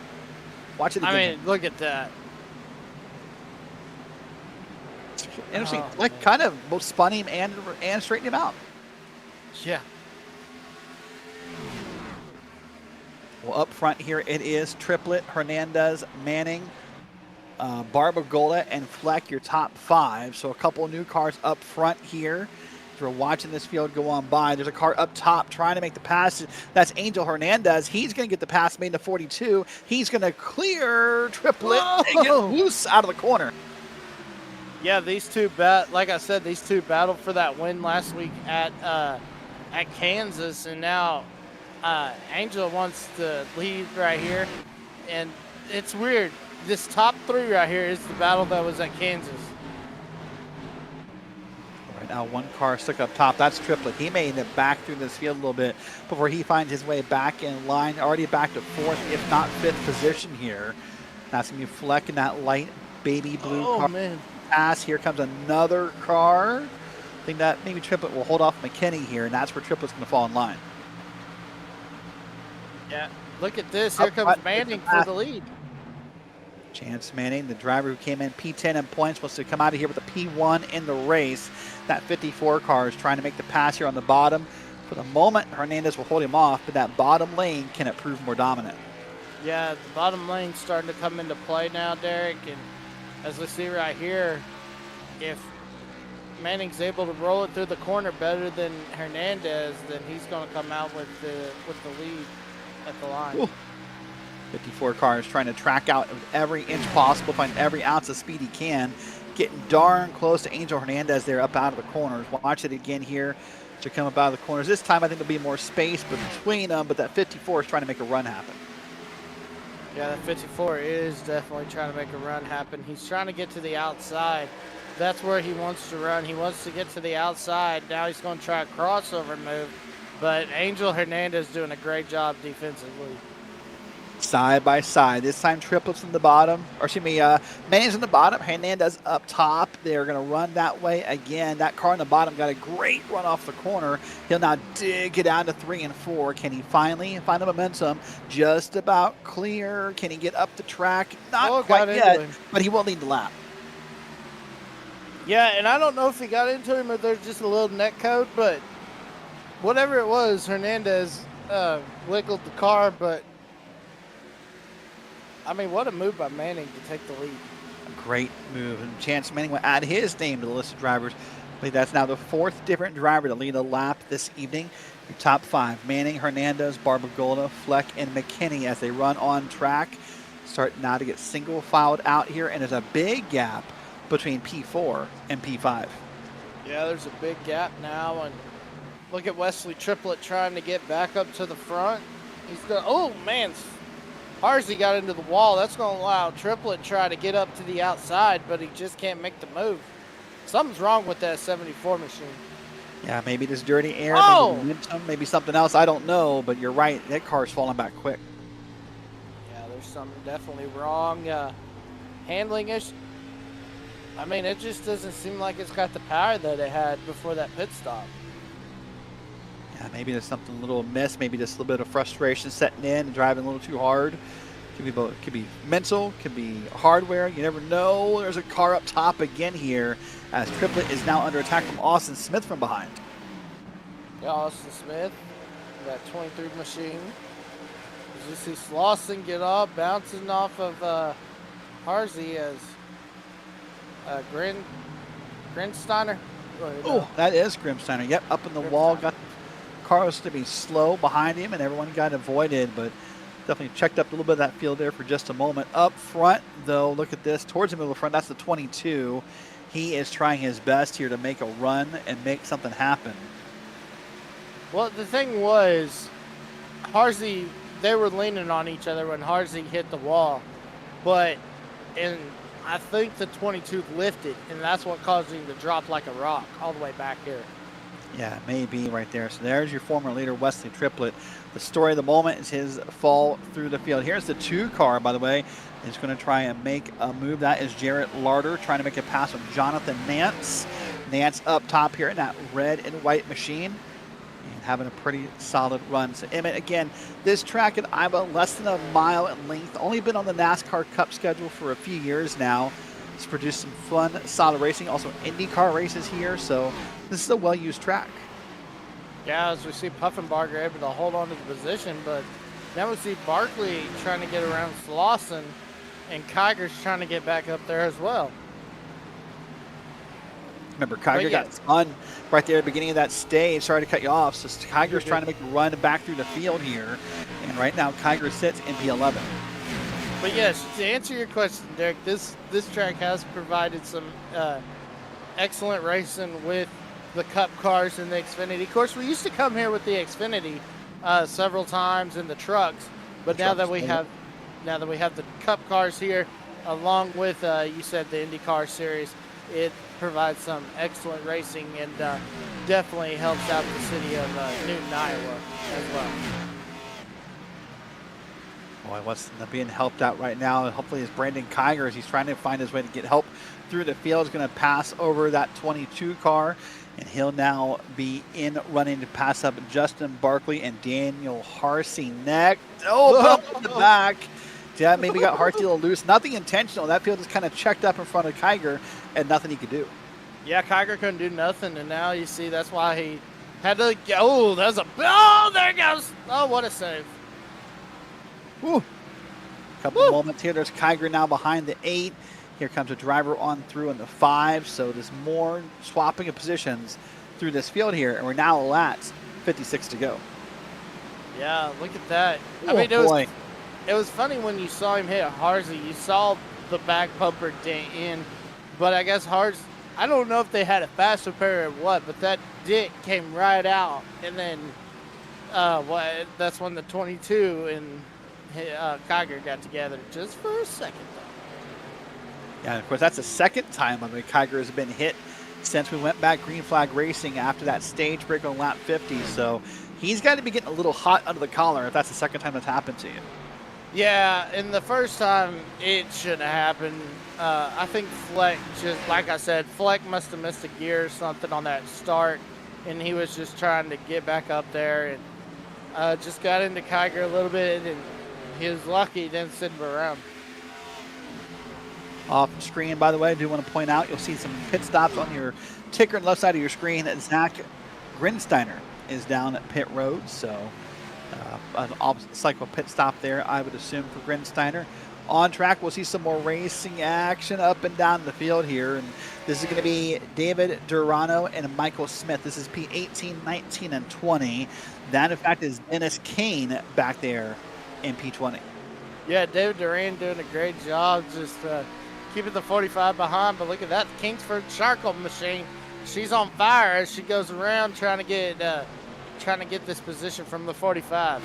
Watch it again. I mean, look at that. Interesting. Fleck kind of both spun him and straightened him out. Yeah. Well, up front here it is Triplet, Hernandez, Manning, Barbagola, and Fleck, your top 5. So a couple new cars up front here. If you're watching this field go on by, there's a car up top trying to make the pass. That's Angel Hernandez. He's going to get the pass made to 42. He's going to clear Triplet and get loose out of the corner. Yeah, these two like I said, these two battled for that win last week at Kansas, and now Angel wants to lead right here, and it's weird. This top 3 right here is the battle that was at Kansas. Right now, one car stuck up top. That's Triplet. He may end up back through this field a little bit before he finds his way back in line. Already back to 4th, if not 5th position here. That's going to be Fleck in that light baby blue car. Man. Pass. Here comes another car. I think that maybe Triplet will hold off McKinney here, and that's where Triplet's going to fall in line. Yeah, look at this. Here comes Manning for the lead. Chance Manning, the driver who came in P10 in points, wants to come out of here with a P1 in the race. That 54 car is trying to make the pass here on the bottom. For the moment, Hernandez will hold him off, but that bottom lane, can it prove more dominant? Yeah, the bottom lane's starting to come into play now, Derek, and as we see right here, if Manning's able to roll it through the corner better than Hernandez, then he's going to come out with the lead at the line. Ooh. 54 cars trying to track out every inch possible, find every ounce of speed he can. Getting darn close to Angel Hernandez there up out of the corners. Watch it again here to come up out of the corners. This time I think there'll be more space between them, but that 54 is trying to make a run happen. Yeah, that 54 is definitely trying to make a run happen. He's trying to get to the outside. That's where he wants to run. He wants to get to the outside. Now he's going to try a crossover move, but Angel Hernandez doing a great job defensively. Side by side. This time Triplet's in the bottom, or excuse me, Manning's in the bottom, Hernandez up top. They're going to run that way again. That car in the bottom got a great run off the corner. He'll now dig it down to 3 and 4. Can he finally find the momentum? Just about clear. Can he get up the track? Not quite yet, but he will lead the lap. Yeah, and I don't know if he got into him or there's just a little net code, but whatever it was, Hernandez wiggled the car, but I mean, what a move by Manning to take the lead. A great move. And Chance Manning will add his name to the list of drivers. I believe that's now the 4th different driver to lead a lap this evening. Your top 5, Manning, Hernandez, Barbagola, Fleck, and McKinney as they run on track. Start now to get single filed out here, and there's a big gap between P4 and P5. Yeah, there's a big gap now, and look at Wesley Triplet trying to get back up to the front. He's going, oh man, Harsey got into the wall. That's going to allow Triplet try to get up to the outside, but he just can't make the move. Something's wrong with that 74 machine. Yeah, maybe this dirty air, oh! maybe momentum, maybe something else. I don't know, but you're right. That car's falling back quick. Yeah, there's something definitely wrong. Handling issue. I mean, it just doesn't seem like it's got the power that it had before that pit stop. Yeah, maybe there's something a little amiss. Maybe just a little bit of frustration setting in and driving a little too hard. Could be both. Could be mental. Could be hardware. You never know. There's a car up top again here as Triplet is now under attack from Austin Smith from behind. Yeah, Austin Smith, that 23 machine. You see Slauson get off, bouncing off of Harsey as Grinsteiner. Oh, that is Grimsteiner. Yep, up in the wall. Got Carlos to be slow behind him, and everyone got avoided, but definitely checked up a little bit of that field there for just a moment. Up front, though, look at this. Towards the middle of the front, that's the 22. He is trying his best here to make a run and make something happen. Well, the thing was, Harsey, they were leaning on each other when Harsey hit the wall, but I think the 22 lifted, and that's what caused him to drop like a rock all the way back here. Yeah, maybe right there. So there's your former leader, Wesley Triplett. The story of the moment is his fall through the field. Here's the 2 car, by the way. He's going to try and make a move. That is Jarrett Larder trying to make a pass on Jonathan Nance. Nance up top here in that red and white machine and having a pretty solid run. So, Emmett, again, this track at Iowa, less than a mile in length. Only been on the NASCAR Cup schedule for a few years now. It's produced some fun, solid racing. Also, IndyCar races here. So this is a well-used track. Yeah, as we see Puffenbarger able to hold on to the position, but now we see Barkley trying to get around Slauson, and Kiger's trying to get back up there as well. Remember, Kiger got spun right there at the beginning of that stage. Sorry to cut you off. So Kiger's trying to make a run back through the field here. And right now, Kiger sits in P11. But yes, to answer your question, Derek, this track has provided some excellent racing with the Cup cars and the Xfinity. Of course, we used to come here with the Xfinity several times in the trucks, but now that we have the Cup cars here, along with you said the IndyCar Series, it provides some excellent racing and definitely helps out the city of Newton, Iowa as well. Boy, what's being helped out right now, and hopefully is Brandon Kiger as he's trying to find his way to get help through the field. Is going to pass over that 22 car, and he'll now be in running to pass up Justin Barkley and Daniel Harsey next. Oh, bump in the back. Yeah, maybe got Harsey a little loose. Nothing intentional. That field is kind of checked up in front of Kiger, and nothing he could do. Yeah, Kiger couldn't do nothing, and now you see that's why he had to. Oh, there's a. Oh, there it goes. Oh, what a save. Whew. Couple moments here. There's Kiger now behind the 8. Here comes a driver on through in the 5. So there's more swapping of positions through this field here. And we're now at 56 to go. Yeah, look at that. Oh, I mean, it was funny when you saw him hit Harsey. You saw the back bumper dent in. But I guess I don't know if they had a fast repair or what, but that dent came right out. And then that's when the 22 and Kiger got together just for a second. Yeah, of course, that's the second time Kiger has been hit since we went back green flag racing after that stage break on lap 50. So he's got to be getting a little hot under the collar if that's the second time that's happened to you. Yeah, and the first time it shouldn't have happened. I think Fleck, just like I said, Fleck must have missed a gear or something on that start, and he was just trying to get back up there and just got into Kiger a little bit, and he was lucky he didn't send him around. Off screen, by the way, I do want to point out, you'll see some pit stops on your ticker on the left side of your screen. Zach Grinsteiner is down at pit road, so an opposite cycle pit stop there, I would assume, for Grinsteiner. On track, we'll see some more racing action up and down the field here, and this is going to be David Durano and Michael Smith. This is P18, 19, and 20. That, in fact, is Dennis Kane back there in P20. Yeah, David Duran doing a great job just keeping the 45 behind, but look at that Kingsford charcoal machine. She's on fire as she goes around trying to get this position from the 45.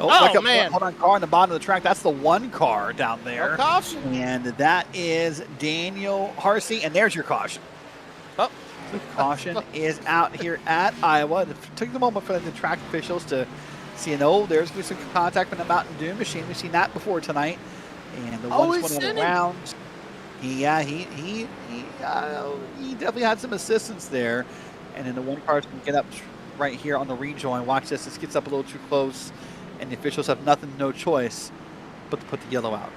Oh man! Hold on, car on the bottom of the track. That's the 1 car down there. No caution. And that is Daniel Harsey, and there's your caution. Oh. The caution is out here at Iowa. It took the moment for the track officials to see there's going to be some contact from the Mountain Dew machine. We've seen that before tonight. And the ones went around. He definitely had some assistance there. And then the 1 car is going to get up right here on the rejoin. Watch this. This gets up a little too close. And the officials have no choice but to put the yellow out.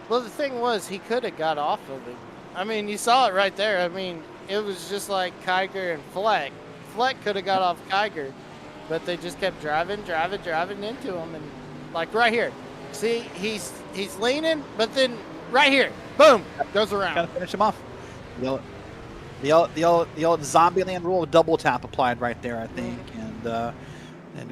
Well, the thing was, he could have got off of it. I mean, you saw it right there. I mean, it was just like Kiger and Fleck. Fleck could have got off Kiger, but they just kept driving into him. And like right here, see, he's leaning, but then right here, boom, goes around. Got to finish him off. The old Zombieland rule of double tap applied right there, I think, and the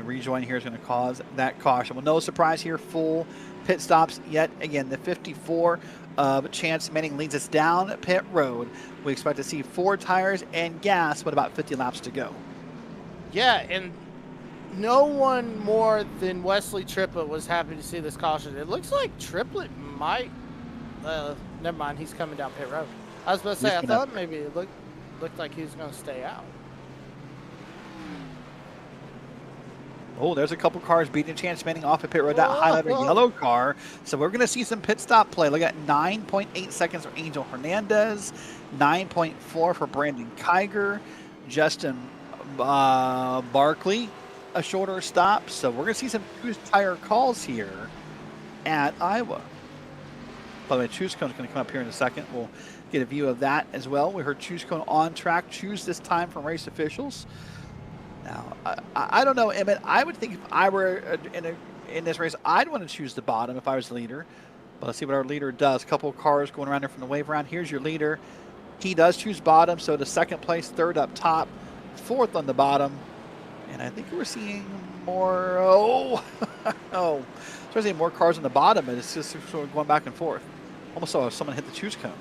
rejoin here is going to cause that caution. Well, no surprise here, full pit stops yet again. The 54 of Chance Manning leads us down pit road. We expect to see 4 tires and gas with about 50 laps to go. Yeah, and no one more than Wesley Triplett was happy to see this caution. It looks like Triplett might. Never mind, he's coming down pit road. I was about to say, I thought maybe it looked like he was going to stay out. Oh, there's a couple cars beating Chance Manning off at pit road. That highlighted yellow car. So we're going to see some pit stop play. Look at 9.8 seconds for Angel Hernandez, 9.4 for Brandon Kiger, Justin Barkley, a shorter stop. So we're going to see some choose tire calls here at Iowa. By the way, Choose Cone is going to come up here in a second. We'll get a view of that as well. We heard Choose Cone on track. Choose this time from race officials. Now, I don't know, Emmett. I would think if I were in this race, I'd want to choose the bottom if I was the leader. But let's see what our leader does. A couple of cars going around there from the wave round. Here's your leader. He does choose bottom, so the second place, third up top, fourth on the bottom. And I think we're seeing more, especially more cars on the bottom, but it's just sort of going back and forth. Almost saw someone hit the choose cone.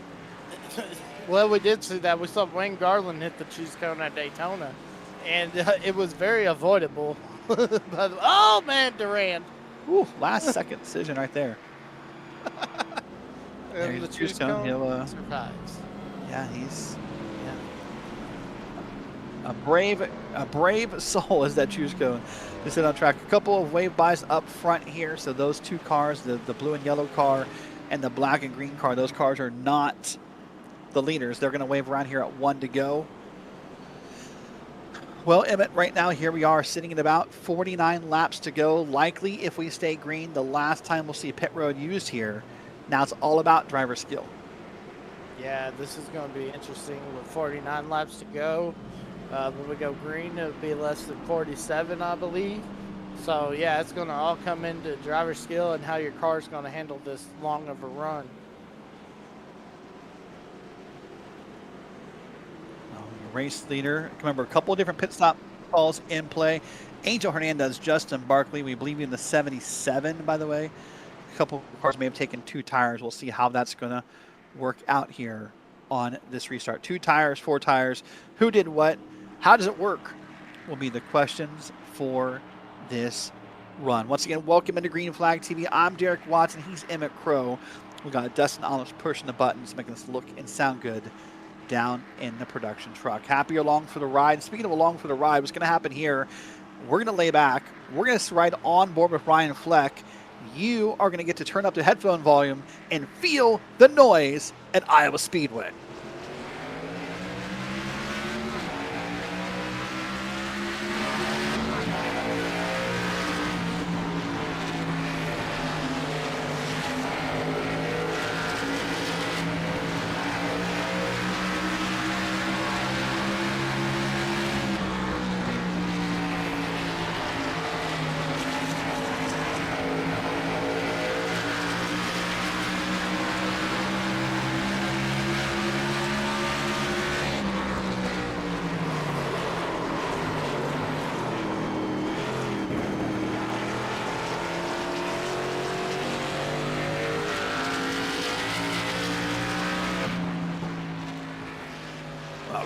Well, we did see that. We saw Wayne Garland hit the choose cone at Daytona. And it was very avoidable. Oh, man, Durand. Ooh, last second decision right there. And the choose cone survives. Yeah, he's a brave soul is that choose cone. To sit on track. A couple of wave buys up front here. So those 2 cars, the blue and yellow car and the black and green car, those cars are not the leaders. They're going to wave around here at 1 to go. Well, Emmett, right now, here we are sitting at about 49 laps to go. Likely, if we stay green, the last time we'll see pit road used here. Now it's all about driver skill. Yeah, this is going to be interesting with 49 laps to go. When we go green, it'll be less than 47, I believe. So, yeah, it's going to all come into driver skill and how your car is going to handle this long of a run. Race leader. Remember, a couple of different pit stop calls in play. Angel Hernandez, Justin Barkley, we believe in the 77, by the way. A couple of cars may have taken 2 tires. We'll see how that's going to work out here on this restart. 2 tires, 4 tires. Who did what? How does it work? Will be the questions for this run. Once again, welcome into Green Flag TV. I'm Derek Watson. He's Emmett Crow. We got Dustin Olives pushing the buttons, making us look and sound good down in the production truck. Happy along for the ride. Speaking of along for the ride, what's going to happen here, we're going to lay back. We're going to ride on board with Ryan Fleck. You are going to get to turn up the headphone volume and feel the noise at Iowa Speedway.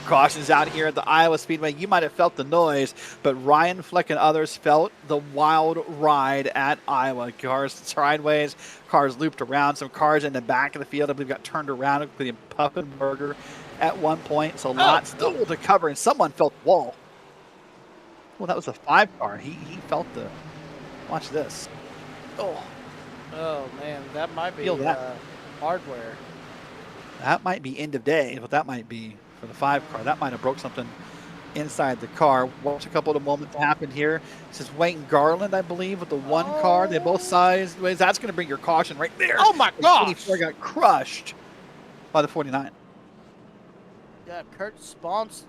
Cautions out here at the Iowa Speedway. You might have felt the noise, but Ryan Fleck and others felt the wild ride at Iowa. Cars sideways, cars looped around, some cars in the back of the field I believe got turned around, including Pufferberger at one point. So lots still to cover, and someone felt the wall. Well, that was a 5 car. He felt the. Watch this. Oh man, that might be hardware. That might be end of day, but that might be for the 5 car. That might have broke something inside the car. Watch a couple of moments happen here. This is Wayne Garland, I believe, with the 1 car. They both sideways. That's going to bring your caution right there. Oh my gosh! 24 got crushed by the 49. Yeah, Kurt Sponsler.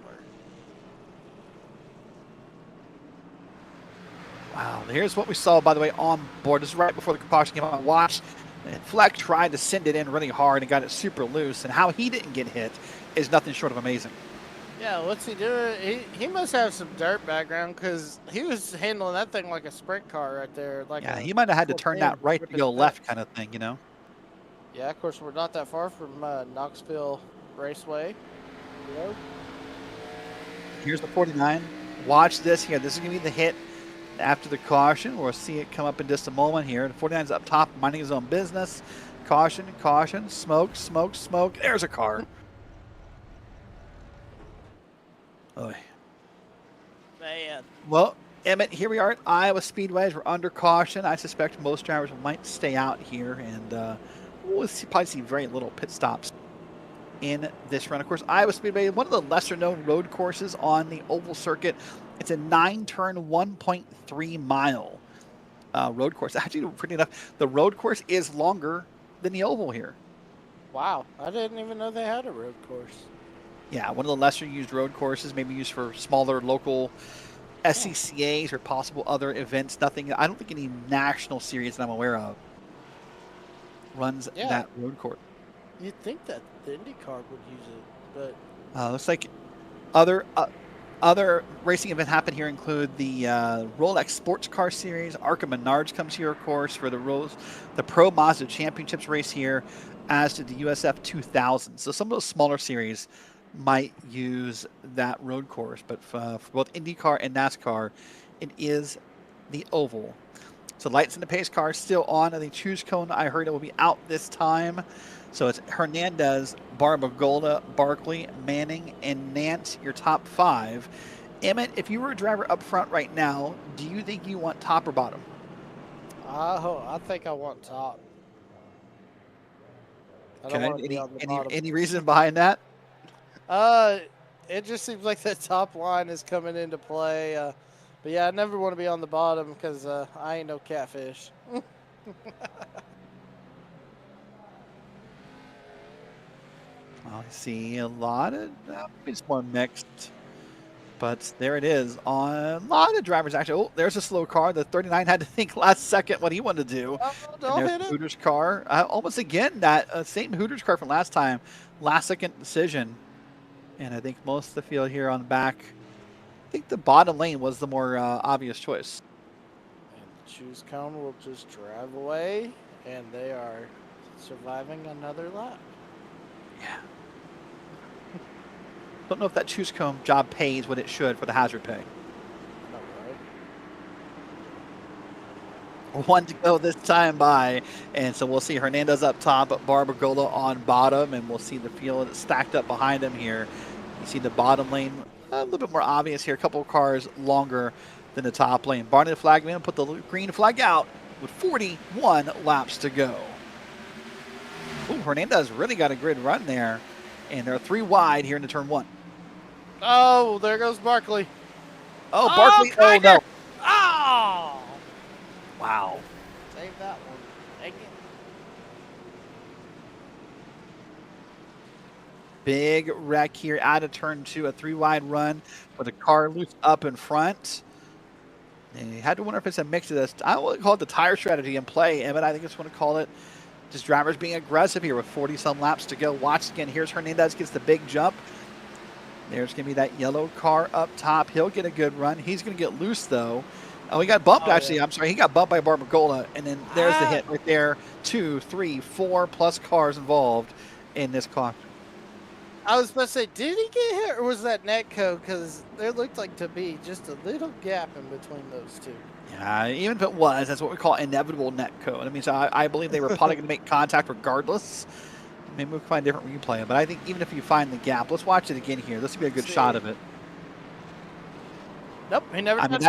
Wow, here's what we saw, by the way, on board. This is right before the caution came out. Watch. And Fleck tried to send it in really hard and got it super loose. And how he didn't get hit is nothing short of amazing. Yeah, what's he doing? He must have some dirt background because he was handling that thing like a sprint car right there, like Yeah, a he might have had to full turn that pin right to ripping go the fence. left kind of thing, you know? Yeah, of course we're not that far from Knoxville Raceway. You Here's the 49. Watch this here. This is going to be the hit after the caution. We'll see it come up in just a moment here. The 49's up top, minding his own business. Caution, caution, smoke, smoke, smoke. There's a car. Oh, Man, well, Emmett, here we are at Iowa Speedways. We're under caution. I suspect most drivers might stay out here, and we'll probably see very little pit stops in this run. Of course, Iowa Speedway, one of the lesser-known road courses on the oval circuit. It's a 9-turn, 1.3-mile road course. Actually, pretty enough, the road course is longer than the oval here. wow! I didn't even know they had a road course. Yeah, one of the lesser-used road courses, maybe used for smaller local SCCAs or possible other events. Nothing. I don't think any national series that I'm aware of runs Yeah, that road course. you'd think that the IndyCar would use it, but Looks like other racing events happen here include the Rolex Sports Car Series. Arca Menards comes here, of course, for the Pro Mazda Championships race here, as did the USF 2000. So some of those smaller series might use that road course, but for both IndyCar and NASCAR, it is the oval. So lights in the pace car still on, and the choose cone, I heard it will be out this time. So it's Hernandez, Barbagola, Barkley, Manning, and Nance, your top 5. Emmett, if you were a driver up front right now, do you think you want top or bottom? I think I want top. I don't Okay. want to be on the bottom. Any reason behind that? Uh, it just seems like the top line is coming into play. But yeah, I never want to be on the bottom because I ain't no catfish. I see a lot of it's more mixed. But there it is. On a lot of drivers actually. Oh, there's a slow car. The 39 had to think last second what he wanted to do. Oh, And don't there's hit the it. Hooters car. Almost again that same Hooters car from last time. Last second decision. And I think most of the field here on the back. I think the bottom lane was the more obvious choice. And the choose cone will just drive away, and they are surviving another lap. Yeah. Don't know if that choose cone job pays what it should for the hazard pay. All right. One to go this time by, and so we'll see Hernandez up top, Barbagola on bottom, and we'll see the field stacked up behind him here. You see the bottom lane a little bit more obvious here, a couple of cars longer than the top lane. Barney the flagman put the green flag out with 41 laps to go. Ooh, Hernandez really got a good run there, and they're 3 wide here in the turn 1. Oh, there goes Barkley. Oh, Barkley! Oh no! Oh, Wow. save that one. Dang it. Big wreck here out of turn 2, a 3 wide run with a car loose up in front. And you had to wonder if it's a mix of this. I wouldn't call it the tire strategy in play, Emmett. I think it's want to call it just drivers being aggressive here with 40-some laps to go. Watch again. Here's Hernandez gets the big jump. There's going to be that yellow car up top. He'll get a good run. He's going to get loose, though. Oh, he got bumped, actually. Yeah. I'm sorry. He got bumped by Barbagola, and then there's the hit right there. 2, 3, 4 plus cars involved in this car. I was about to say, did he get hit, or was that Netco? Because there looked like to be just a little gap in between those two. Yeah, even if it was, that's what we call inevitable net code. I mean, so I believe they were probably going to make contact regardless. Maybe we'll find a different replay, but I think even if you find the gap, let's watch it again here. This will be a good shot of it. Nope, he never. I mean,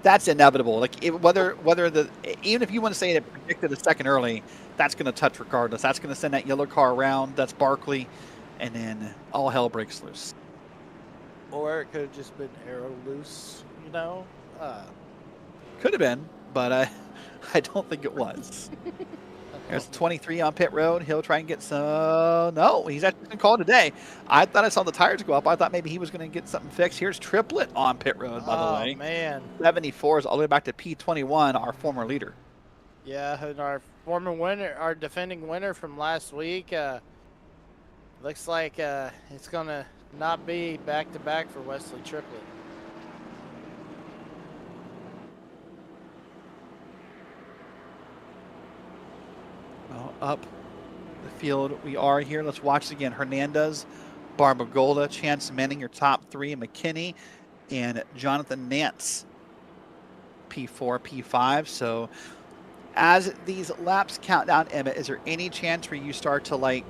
that's inevitable. Like whether even if you want to say it predicted a second early, that's going to touch regardless. That's going to send that yellow car around. That's Barkley, and then all hell breaks loose. Or it could have just been arrow loose, you know. Could have been, but I don't think it was. There's 23 on pit road. He'll try and get some. No, he's actually going to call today. I thought I saw the tires go up. I thought maybe he was going to get something fixed. Here's Triplet on pit road, by the way. Oh, man. 74 is all the way back to P21, our former leader. Yeah, and our former winner, our defending winner from last week, looks like it's going to not be back-to-back for Wesley Triplett. Well, up the field we are here. Let's watch it again. Hernandez, Barbagola, Chance Manning, your top three, McKinney, and Jonathan Nance, P4, P5. So as these laps count down, Emmett, is there any chance where you start to like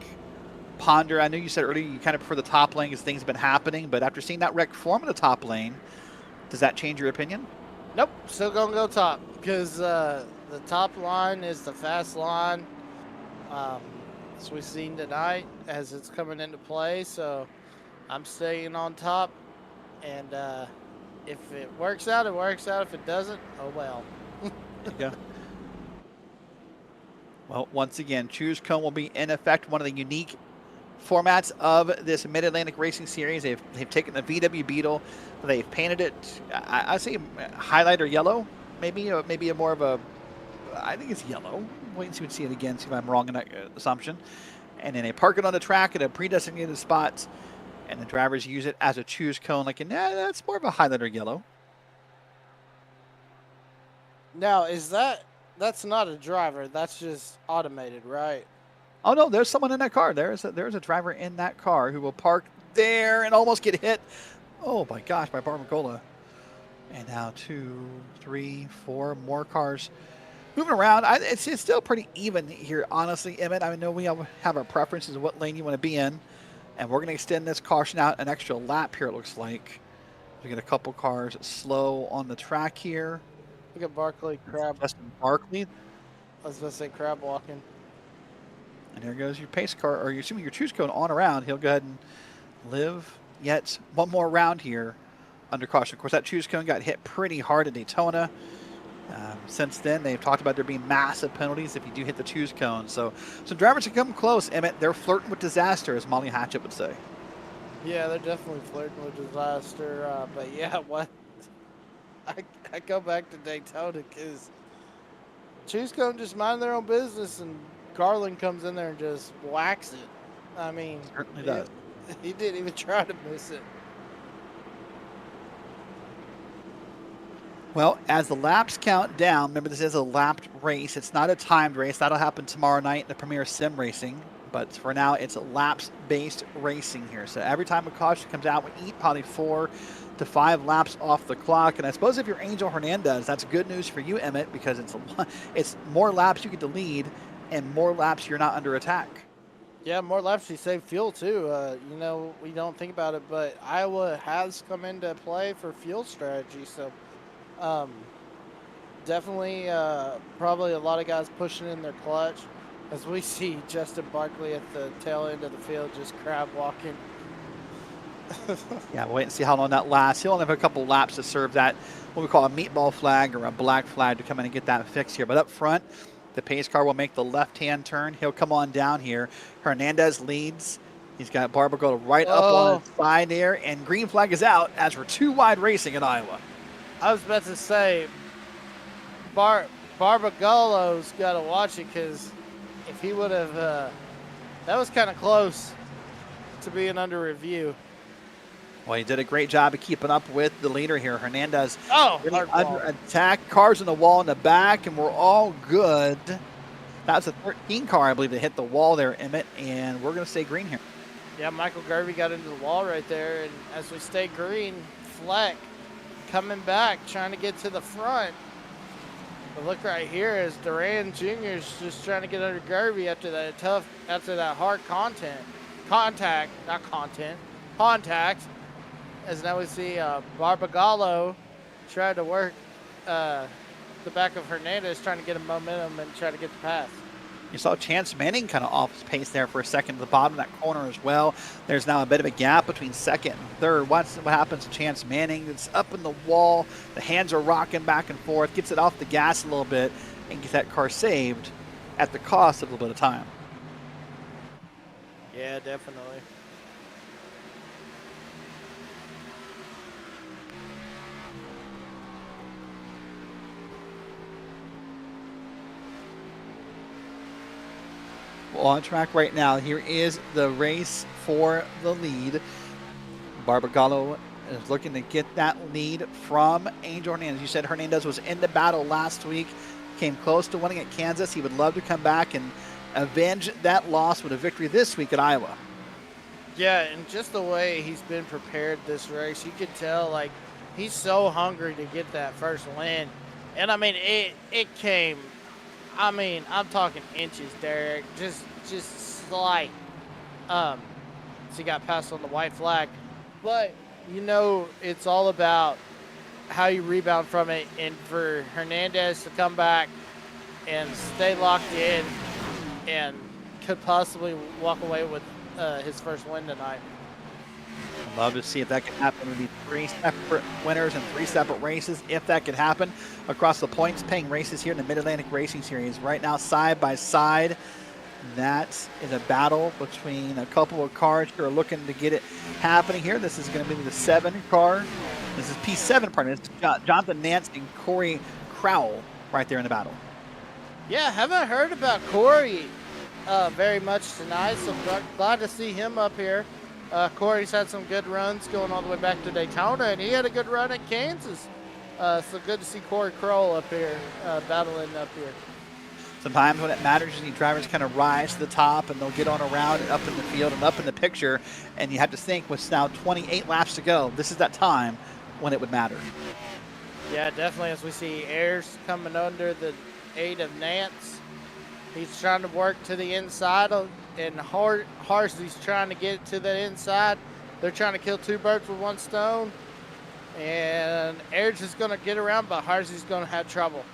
ponder? I know you said earlier you kind of prefer the top lane as things have been happening, but after seeing that wreck form in the top lane, does that change your opinion? Nope, still gonna go top because the top line is the fast line. As we've seen tonight, as it's coming into play. So I'm staying on top, and if it works out, it works out. If it doesn't, oh well. There you go. Well, once again, Choose Cone will be in effect, one of the unique formats of this Mid-Atlantic Racing Series. They've taken the VW Beetle, they've painted it, I say highlighter yellow, maybe a more of a, I think it's yellow. Wait and see, see it again, see if I'm wrong in that assumption. And then they park it on the track at a pre-designated spot, and the drivers use it as a Choose Cone. Like, that's more of a highlighter yellow. Now, that's not a driver? That's just automated, right? Oh no, there's someone in that car. There's a driver in that car who will park there and almost get hit. Oh my gosh, by Barbagola. And now 2, 3, 4 more cars moving around. It's still pretty even here, honestly, Emmett. I know we have our preferences of what lane you want to be in, and we're going to extend this caution out an extra lap here. It looks like we get a couple cars slow on the track here. Look at Barkley crab. Justin Barkley. I was gonna say crab walking. And there goes your pace car, or you're assuming your Choose Cone on around. He'll go ahead and live yet one more round here under caution. Of course, that Choose Cone got hit pretty hard at Daytona. Since then, they've talked about there being massive penalties if you do hit the Choose Cone. So drivers can come close, Emmett. They're flirting with disaster, as Molly Hatchett would say. Yeah, they're definitely flirting with disaster. But yeah, what? I go back to Daytona because Choose Cone just mind their own business, and Garland comes in there and just whacks it. I mean, Certainly does. He didn't even try to miss it. Well, as the laps count down, remember this is a lapped race. It's not a timed race. That'll happen tomorrow night in the Premier Sim Racing. But for now, it's a laps-based racing here. So every time a caution comes out, we eat probably 4 to 5 laps off the clock. And I suppose if you're Angel Hernandez, that's good news for you, Emmett, because it's more laps you get to lead and more laps you're not under attack. Yeah, more laps you save fuel too. We don't think about it, but Iowa has come into play for fuel strategy. So definitely probably a lot of guys pushing in their clutch as we see Justin Barkley at the tail end of the field just crab walking. Yeah, we'll wait and see how long that lasts. He'll only have a couple laps to serve that, what we call a meatball flag or a black flag, to come in and get that fixed here. But up front, the pace car will make the left-hand turn. He'll come on down here. Hernandez leads. He's got Barbagola right up on his side there, and green flag is out as we're too wide racing in Iowa. I was about to say, Barbagolo's got to watch it, because if he would have, that was kind of close to being under review. Well, he did a great job of keeping up with the leader here. Hernandez really under attack. Cars in the wall in the back, and we're all good. That was a 13 car, I believe, that hit the wall there, Emmett, and we're going to stay green here. Yeah, Michael Garvey got into the wall right there, and as we stay green, Fleck coming back, trying to get to the front. But look right here as Duran Jr. is just trying to get under Garvey after that hard contact. As now we see Barbagallo try to work the back of Hernandez, trying to get a momentum and try to get the pass. You saw Chance Manning kind of off his pace there for a second at the bottom of that corner as well. There's now a bit of a gap between second and third. What happens to Chance Manning? It's up in the wall. The hands are rocking back and forth. Gets it off the gas a little bit and gets that car saved at the cost of a little bit of time. Yeah, definitely. On track right now. Here is the race for the lead. Barbagallo is looking to get that lead from Angel Hernandez. You said Hernandez was in the battle last week, came close to winning at Kansas. He would love to come back and avenge that loss with a victory this week at Iowa. Yeah, and just the way he's been prepared this race, you could tell, like, he's so hungry to get that first win. And, I mean, it came, I mean, I'm talking inches, Derek, just slight. So he got passed on the white flag. But, you know, it's all about how you rebound from it. And for Hernandez to come back and stay locked in and could possibly walk away with his first win tonight. I'd love to see if that can happen. It would be 3 separate winners and 3 separate races if that could happen across the points paying races here in the Mid-Atlantic Racing Series. Right now, side by side, that is a battle between a couple of cars who are looking to get it happening here. This is going to be the 7 car. This is P7 partner. It's Jonathan Nance and Corey Crowell right there in the battle. Yeah, haven't heard about Corey very much tonight, so glad to see him up here. Corey's had some good runs going all the way back to Daytona, and he had a good run at Kansas. So good to see Corey Crowell up here, battling up here. Sometimes when it matters, you see drivers kind of rise to the top, and they'll get on around and up in the field and up in the picture, and you have to think with now 28 laps to go, this is that time when it would matter. Yeah, definitely, as we see Ayers coming under the 8 of Nance. He's trying to work to the inside, and Harsley's trying to get to the inside. They're trying to kill 2 birds with 1 stone. And Ayers is going to get around, but Harsley's going to have trouble.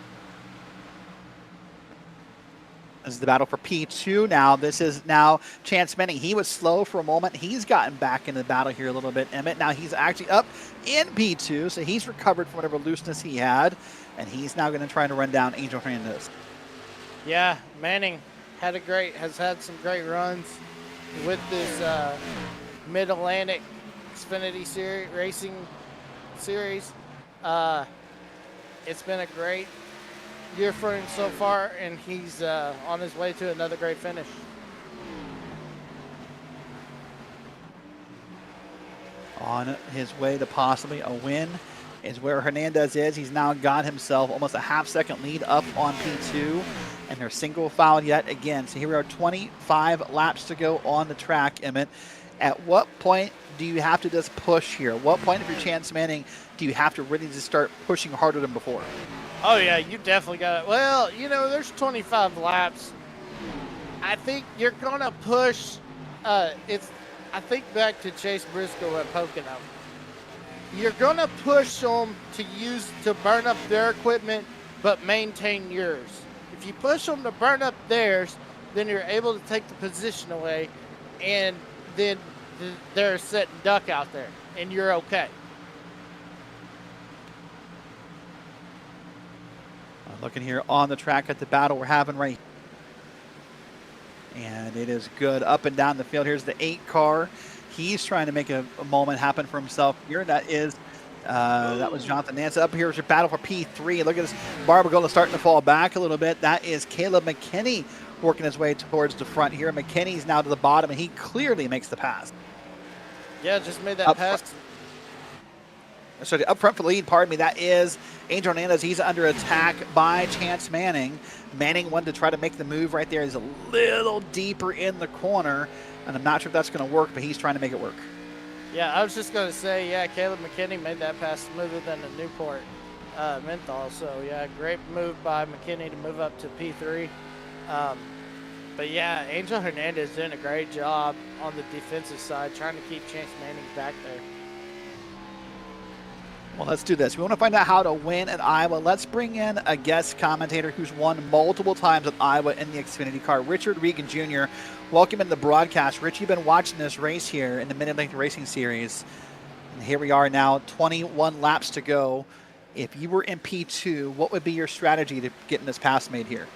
This is the battle for P2 now. This is now Chance Manning. He was slow for a moment. He's gotten back into the battle here a little bit, Emmett. Now he's actually up in P2, so he's recovered from whatever looseness he had, and he's now going to try to run down Angel Hernandez. Yeah, Manning has had some great runs with this Mid-Atlantic Xfinity Racing Series. It's been a great year for him so far, and he's on his way to another great finish. On his way to possibly a win is where Hernandez is. He's now got himself almost a half-second lead up on P2, and they're single filed yet again. So here we are, 25 laps to go on the track, Emmett. At what point do you have to just push here? What point, if you're Chance Manning, do you have to really just start pushing harder than before? Oh, yeah, you definitely got it. Well, you know, there's 25 laps. I think you're going to push. I think back to Chase Briscoe at Pocono. You're going to push them to burn up their equipment, but maintain yours. If you push them to burn up theirs, then you're able to take the position away, and then they're sitting duck out there, and you're okay. Looking here on the track at the battle we're having right here. And it is good up and down the field. Here's the 8 car. He's trying to make a moment happen for himself here. That was Jonathan Nance. Up here is your battle for P3. Look at this. Barbagallo starting to fall back a little bit. That is Caleb McKinney working his way towards the front here. McKinney's now to the bottom, and he clearly makes the pass. Yeah, just made that pass. Sorry, up front for the lead, pardon me, that is Angel Hernandez. He's under attack by Chance Manning. Manning wanted to try to make the move right there. He's a little deeper in the corner, and I'm not sure if that's going to work, but he's trying to make it work. Yeah, I was just going to say, yeah, Caleb McKinney made that pass smoother than the Newport Menthol. So, yeah, great move by McKinney to move up to P3. But, yeah, Angel Hernandez doing a great job on the defensive side, trying to keep Chance Manning back there. Well, let's do this. We want to find out how to win at Iowa. Let's bring in a guest commentator who's won multiple times at Iowa in the Xfinity car, Richard Regan Jr. Welcome in the broadcast. Rich, you've been watching this race here in the Mid-Atlantic Racing Series. And here we are now, 21 laps to go. If you were in P2, what would be your strategy to getting this pass made here?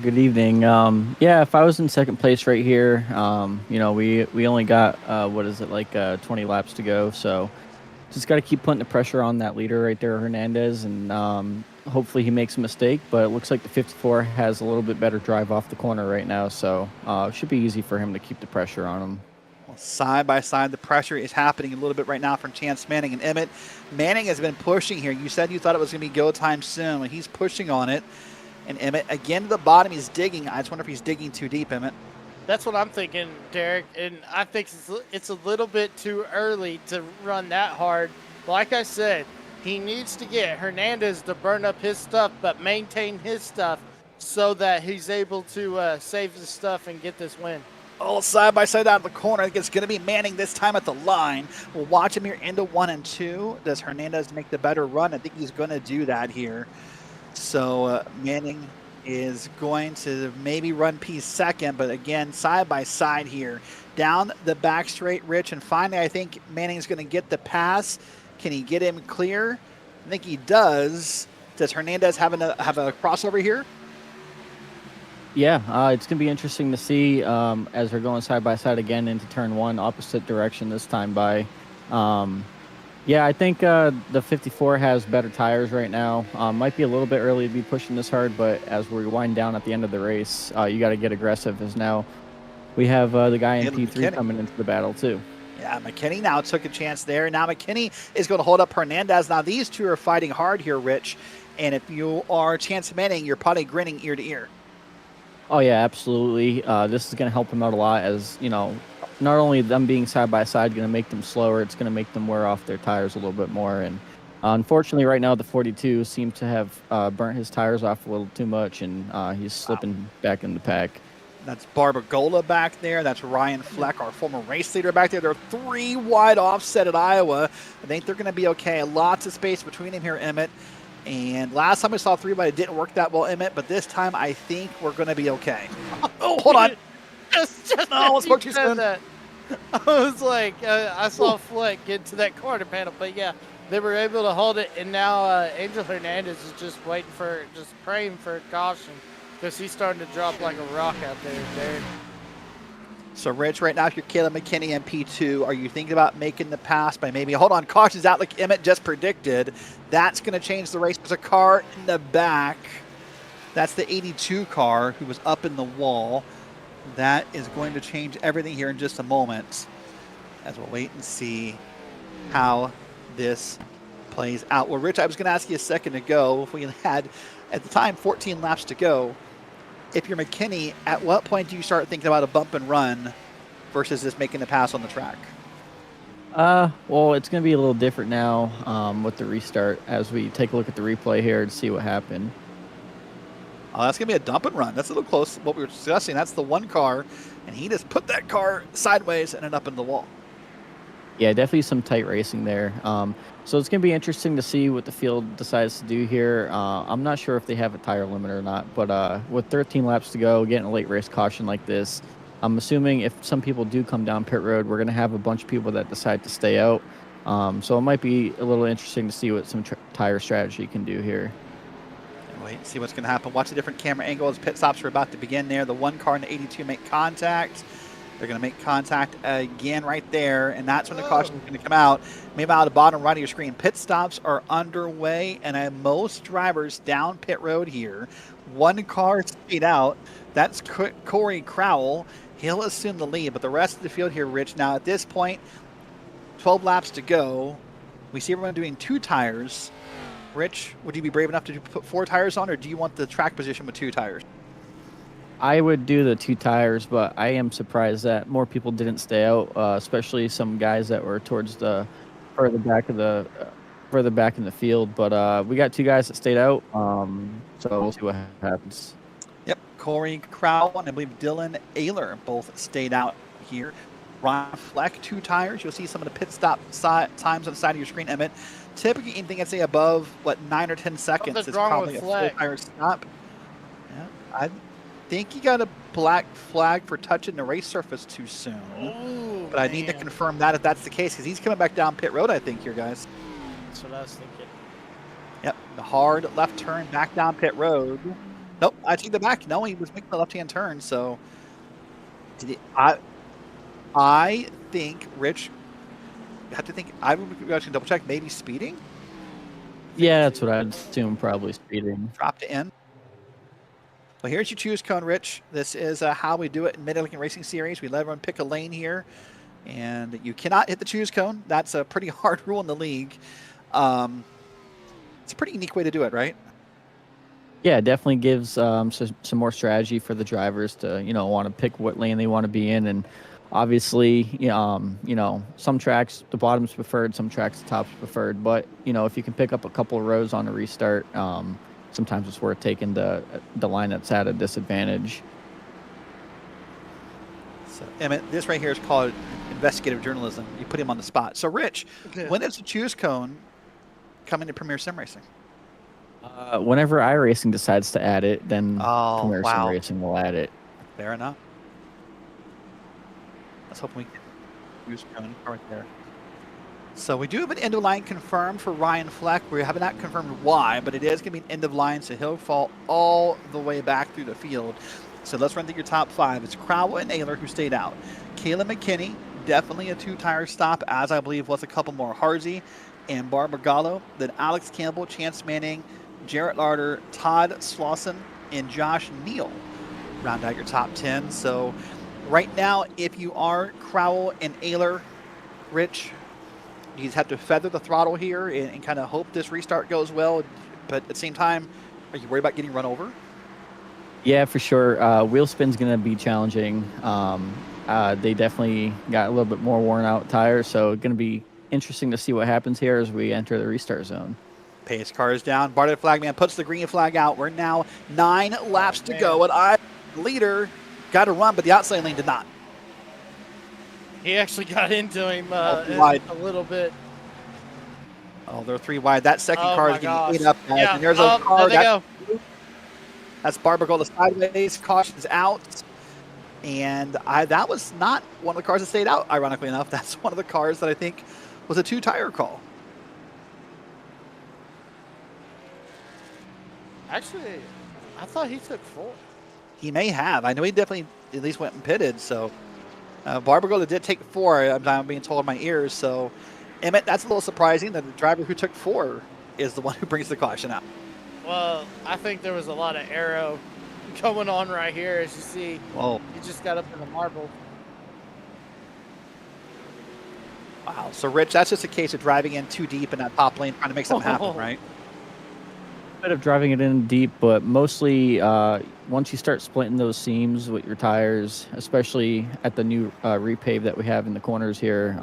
Good evening. If I was in second place right here, we only got 20 laps to go, so just got to keep putting the pressure on that leader right there, Hernandez, and hopefully he makes a mistake. But it looks like the 54 has a little bit better drive off the corner right now, so it should be easy for him to keep the pressure on him. Side by side, the pressure is happening a little bit right now from Chance Manning and Emmett. Manning has been pushing here. You said you thought it was going to be go time soon. He's pushing on it. And Emmett, again to the bottom, he's digging. I just wonder if he's digging too deep, Emmett. That's what I'm thinking, Derek. And I think it's a little bit too early to run that hard. Like I said, he needs to get Hernandez to burn up his stuff, but maintain his stuff so that he's able to save his stuff and get this win. Oh, side by side out of the corner. I think it's going to be Manning this time at the line. We'll watch him here into 1 and 2. Does Hernandez make the better run? I think he's going to do that here. So Manning is going to maybe run P second, but again, side by side here. Down the back straight, Rich, and finally I think Manning's going to get the pass. Can he get him clear? I think he does. Does Hernandez have a crossover here? Yeah, it's going to be interesting to see as we're going side by side again into turn 1, opposite direction this time by. Yeah, I think the 54 has better tires right now. Might be a little bit early to be pushing this hard, but as we wind down at the end of the race, you got to get aggressive as now we have the guy in P3 coming into the battle too. Yeah, McKinney now took a chance there. Now McKinney is going to hold up Hernandez. Now these two are fighting hard here, Rich. And if you are Chance Manning, you're probably grinning ear to ear. Oh, yeah, absolutely. This is going to help him out a lot as, you know, not only them being side by side going to make them slower, it's going to make them wear off their tires a little bit more. And unfortunately, right now, the 42 seems to have burnt his tires off a little too much, and he's slipping back in the pack. That's Barbagola back there. That's Ryan Fleck, our former race leader back there. They're 3 wide offset at Iowa. I think they're going to be okay. Lots of space between him here, Emmett. And last time we saw 3 wide, it didn't work that well, Emmett. But this time, I think we're going to be okay. Oh, hold on. just no, let's spoke too soon. That. I was like, I saw Fleck get to that quarter panel, but yeah, they were able to hold it. And now Angel Hernandez is just praying for a caution because he's starting to drop like a rock out there, Derek. So, Rich, right now, if you're Caleb McKinney and P2, are you thinking about making the pass by maybe, hold on, caution's out like Emmett just predicted. That's going to change the race. There's a car in the back. That's the 82 car who was up in the wall. That is going to change everything here in just a moment as we'll wait and see how this plays out. Well, Rich, I was going to ask you a second ago if we had, at the time, 14 laps to go. If you're McKinney, at what point do you start thinking about a bump and run versus just making the pass on the track? Well, it's going to be a little different now with the restart as we take a look at the replay here to see what happened. Oh, that's going to be a dump and run. That's a little close to what we were discussing. That's the one car, and he just put that car sideways and it up in the wall. Yeah, definitely some tight racing there. So it's going to be interesting to see what the field decides to do here. I'm not sure if they have a tire limit or not, but with 13 laps to go, getting a late race caution like this, I'm assuming if some people do come down pit road, we're going to have a bunch of people that decide to stay out. So it might be a little interesting to see what some tire strategy can do here. Wait and see what's going to happen. Watch the different camera angles. Pit stops are about to begin there. The one car in the 82 make contact. They're going to make contact again right there, and that's when the caution is going to come out. Maybe out of the bottom right of your screen. Pit stops are underway, and most drivers down pit road here. One car stayed out. That's Corey Crowell. He'll assume the lead, but the rest of the field here, Rich, now at this point, 12 laps to go. We see everyone doing 2 tires. Rich, would you be brave enough to put 4 tires on, or do you want the track position with 2 tires? I would do the 2 tires, but I am surprised that more people didn't stay out, especially some guys that were towards the further back in the field. But we got 2 guys that stayed out, so we'll see what happens. Yep, Corey Crowell and I believe Dylan Ayler both stayed out here. Ryan Fleck, 2 tires. You'll see some of the pit stop times on the side of your screen, Emmett. Typically, anything I'd say above 9 or 10 seconds is probably a full tire stop. Yeah, I think he got a black flag for touching the race surface too soon. Ooh, but I need to confirm that if that's the case, because he's coming back down pit road, I think, here, guys. That's what I was thinking. Yep, the hard left turn back down pit road. Nope, I take the back. No, he was making the left-hand turn, so I think Rich. I have to think. I would actually double check. Maybe speeding. Yeah, that's what I'd assume. Probably speeding. Dropped in. Well, here's your choose cone, Rich. This is how we do it in Mid-Atlantic Racing Series. We let everyone pick a lane here. And you cannot hit the choose cone. That's a pretty hard rule in the league. It's a pretty unique way to do it, right? Yeah, it definitely gives some more strategy for the drivers to want to pick what lane they want to be in, and obviously some tracks the bottom's preferred, some tracks the top's preferred. But if you can pick up a couple of rows on a restart, sometimes it's worth taking the line that's at a disadvantage. So Emmett, this right here is called investigative journalism. You put him on the spot. So Rich, when is the choose cone coming to Premier Sim Racing? Whenever iRacing decides to add it, then Oh, Premier Sim Racing will add it. Fair enough. Let's hope we get choose cone right there. So we do have an end of line confirmed for Ryan Fleck. We have not confirmed why, but it is going to be an end of line, so he'll fall all the way back through the field. So let's run through your top 5. It's Crowell and Naylor who stayed out. Kayla McKinney, definitely a 2-tire stop, as I believe was a couple more. Harzy and Barbara Gallo. Then Alex Campbell, Chance Manning, Jarrett Larder, Todd Slauson, and Josh Neal round out your top 10. So right now, if you are Crowell and Naylor, Rich, you just have to feather the throttle here and kind of hope this restart goes well. But at the same time, are you worried about getting run over? Yeah, for sure. Wheel spin's going to be challenging. They definitely got a little bit more worn out tires, so it's going to be interesting to see what happens here as we enter the restart zone. Pace car is down. Bartlett Flagman puts the green flag out. We're now 9 laps to go. And leader got to run, but the outside lane did not. He actually got into him a little bit. Oh, they're 3 wide. That second car is getting ate up. Yeah. And there's a car. There they go. That's Barbara Gold sideways. Caution's out. And that was not one of the cars that stayed out, ironically enough. That's one of the cars that I think was a 2-tire call. Actually, I thought he took 4. He may have. I know he definitely at least went and pitted. So Barbara Gold did take 4. I'm being told in my ears. So Emmett, that's a little surprising that the driver who took 4 is the one who brings the caution out. Well, I think there was a lot of aero going on right here, as you see. Whoa. He just got up in the marble. Wow. So, Rich, that's just a case of driving in too deep in that top lane, trying to make something happen, right? A bit of driving it in deep, but mostly once you start splitting those seams with your tires, especially at the new repave that we have in the corners here,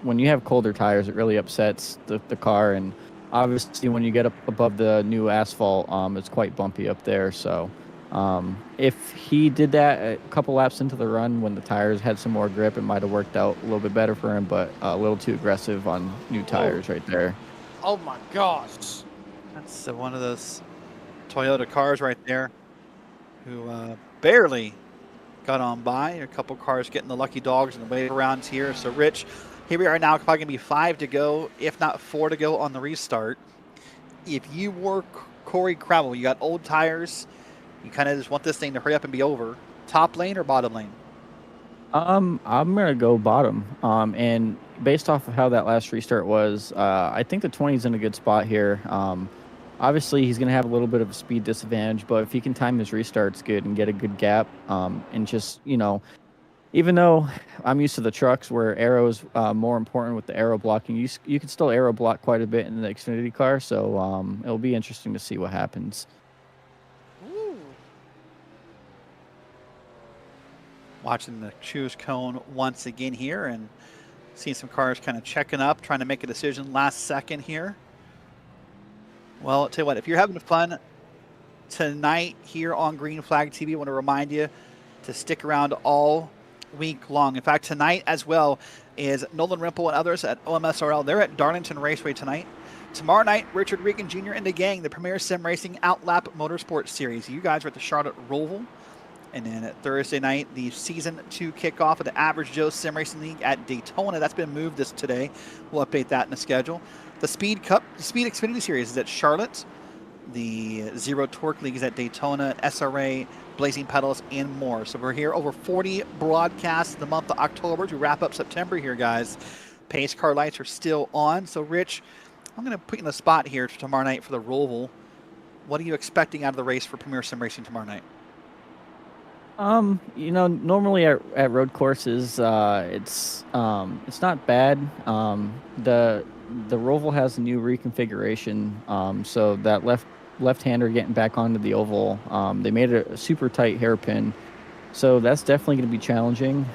when you have colder tires, it really upsets the car. And obviously, when you get up above the new asphalt, it's quite bumpy up there. So if he did that a couple laps into the run when the tires had some more grip, it might have worked out a little bit better for him, but a little too aggressive on new tires right there. Oh, my gosh. That's one of those Toyota cars right there who barely got on by. A couple cars getting the lucky dogs in the wave arounds here. So, Rich, here we are now, probably going to be 5 to go, if not 4 to go on the restart. If you were Corey Crowell, you got old tires, you kind of just want this thing to hurry up and be over. Top lane or bottom lane? I'm gonna go bottom. And based off of how that last restart was, I think the 20 is in a good spot here. Obviously, he's gonna have a little bit of a speed disadvantage, but if he can time his restarts good and get a good gap, and just even though I'm used to the trucks where aero is more important with the aero blocking, you can still aero block quite a bit in the Xfinity car. So it'll be interesting to see what happens. Ooh. Watching the choose cone once again here and seeing some cars kind of checking up, trying to make a decision last second here. Well, I'll tell you what, if you're having fun tonight here on Green Flag TV, I want to remind you to stick around all week long. In fact, tonight as well is Nolan Rimple and others at OMSRL. They're at Darlington Raceway tonight. Tomorrow night, Richard Regan Jr. and the gang, the Premier Sim Racing Outlap Motorsports Series. You guys are at the Charlotte Roval. And then at Thursday night, the Season 2 kickoff of the Average Joe Sim Racing League at Daytona. That's been moved today. We'll update that in the schedule. The Speed Cup, the Speed Xfinity Series is at Charlotte. The Zero Torque League is at Daytona, SRA, Blazing Pedals, and more. So we're here over 40 broadcasts in the month of October to wrap up September here, guys. Pace car lights are still on. So, Rich, I'm going to put you in the spot here for tomorrow night for the Roval. What are you expecting out of the race for Premier Sim Racing tomorrow night? Normally at road courses, it's not bad. The Roval has a new reconfiguration, so that left-hander getting back onto the oval, they made it a super tight hairpin, so that's definitely going to be challenging,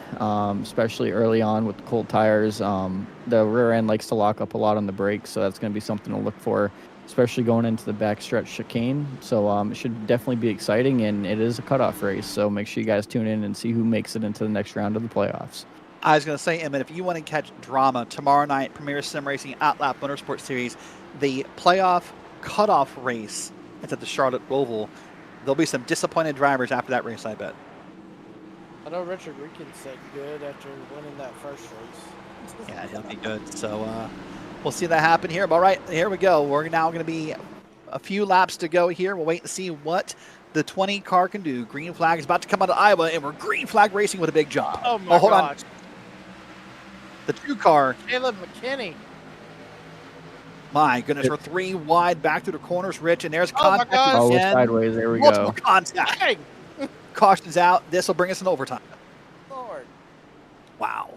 especially early on with the cold tires. The rear end likes to lock up a lot on the brakes, so that's going to be something to look for, especially going into the backstretch chicane. So it should definitely be exciting, and it is a cutoff race. So make sure you guys tune in and see who makes it into the next round of the playoffs. I was going to say, Emmett, if you want to catch drama tomorrow night, Premier Sim Racing Outlap Motorsport Series, the playoff cutoff race is at the Charlotte Oval. There'll be some disappointed drivers after that race, I bet. I know Richard Reekins said good after winning that first race. Yeah, he'll be good. So we'll see that happen here. But all right, here we go. We're now going to be a few laps to go here. We'll wait to see what the 20 car can do. Green flag is about to come out of Iowa, and we're green flag racing with a big job. Oh, my hold gosh. on. The 2 car. Caleb McKinney. My goodness, we're 3 wide back through the corners, Rich, and there's Oh, my contact gosh. Oh, we're again. sideways. There we Multiple go. contact. Dang. Caution's out. This will bring us in overtime. Lord. Wow.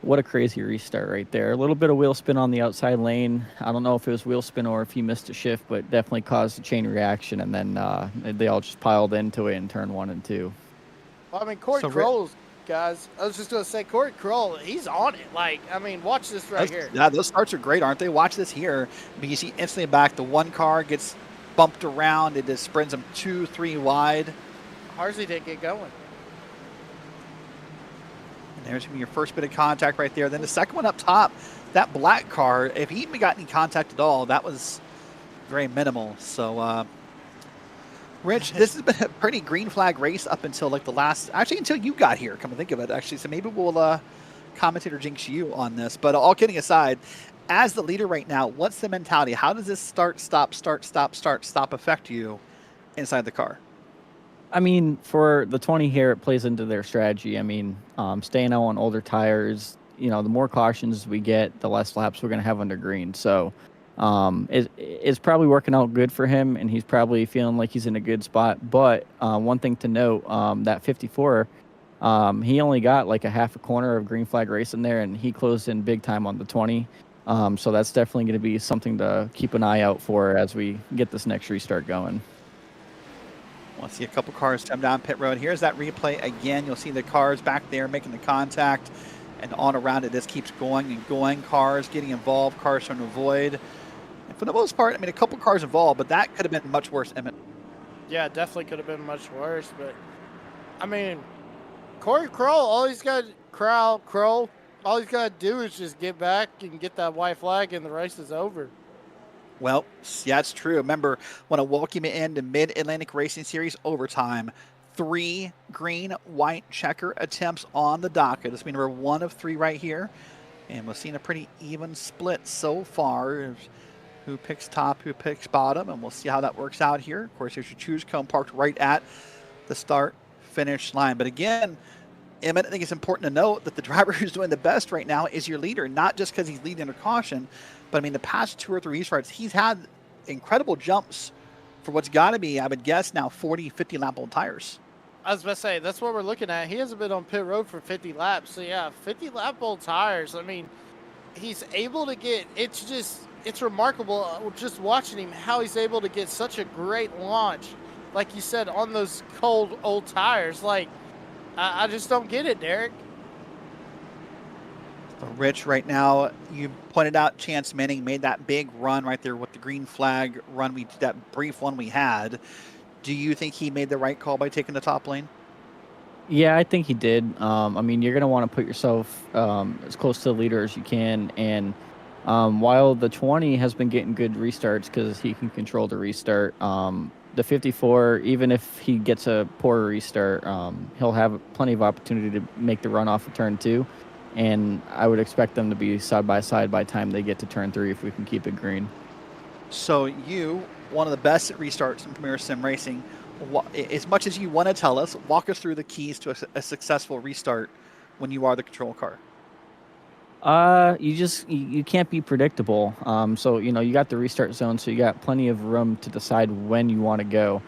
What a crazy restart right there. A little bit of wheel spin on the outside lane. I don't know if it was wheel spin or if he missed a shift, but definitely caused a chain reaction, and then they all just piled into it in turn 1 and 2. Well, I mean, Corey Kroll's, guys, I was just going to say, Corey Kroll, he's on it. Like, I mean, watch this right here. Yeah, those starts are great, aren't they? Watch this here. I mean, you see instantly back, the 1 car gets bumped around. It just sprints them 2, 3 wide. Harsey didn't get going. And there's your first bit of contact right there. Then the second one up top, that black car, if he even got any contact at all, that was very minimal. So, Rich, this has been a pretty green flag race up until like the last, actually until you got here, come to think of it, actually. So maybe we'll commentator jinx you on this. But all kidding aside, as the leader right now, what's the mentality? How does this start, stop affect you inside the car? I mean, for the 20 here, it plays into their strategy. I mean, staying out on older tires, the more cautions we get, the less laps we're going to have under green. So it's probably working out good for him, and he's probably feeling like he's in a good spot. But one thing to note, that 54, he only got like a half a corner of green flag race in there, and he closed in big time on the 20. So that's definitely going to be something to keep an eye out for as we get this next restart going. We'll see a couple cars come down pit road. Here's that replay again. You'll see the cars back there making the contact, and on around it, this keeps going and going. Cars getting involved, cars trying to avoid. And for the most part, I mean, a couple cars involved, but that could have been much worse, Emmett. Yeah, definitely could have been much worse. But, I mean, Corey Kroll, all he's got to do is just get back and get that white flag, and the race is over. Well, yeah, it's true. Remember, when I welcome you into Mid-Atlantic Racing Series overtime, 3 green, white checker attempts on the docket. This will be number 1 of 3 right here. And we've seen a pretty even split so far. Who picks top, who picks bottom, and we'll see how that works out here. Of course, there's your choose cone parked right at the start-finish line. But again, Emmett, I think it's important to note that the driver who's doing the best right now is your leader, not just because he's leading under caution, but I mean, the past 2 or 3 restarts, he's had incredible jumps for what's got to be, I would guess, now 40, 50 lap old tires. I was about to say, that's what we're looking at. He hasn't been on pit road for 50 laps. So, yeah, 50 lap old tires. I mean, he's able to get, it's remarkable just watching him, how he's able to get such a great launch, like you said, on those cold old tires. Like, I just don't get it, Derek. Rich, right now, you pointed out Chance Manning made that big run right there with the green flag run, that brief one we had. Do you think he made the right call by taking the top lane? Yeah, I think he did. I mean, you're going to want to put yourself as close to the leader as you can. And while the 20 has been getting good restarts because he can control the restart, the 54, even if he gets a poor restart, he'll have plenty of opportunity to make the run off of turn 2. And I would expect them to be side by side by the time they get to turn 3 if we can keep it green. So you, one of the best at restarts in Premier Sim Racing, as much as you want to tell us, walk us through the keys to a successful restart when you are the control car. You can't be predictable. So you got the restart zone, so you got plenty of room to decide when you want to go.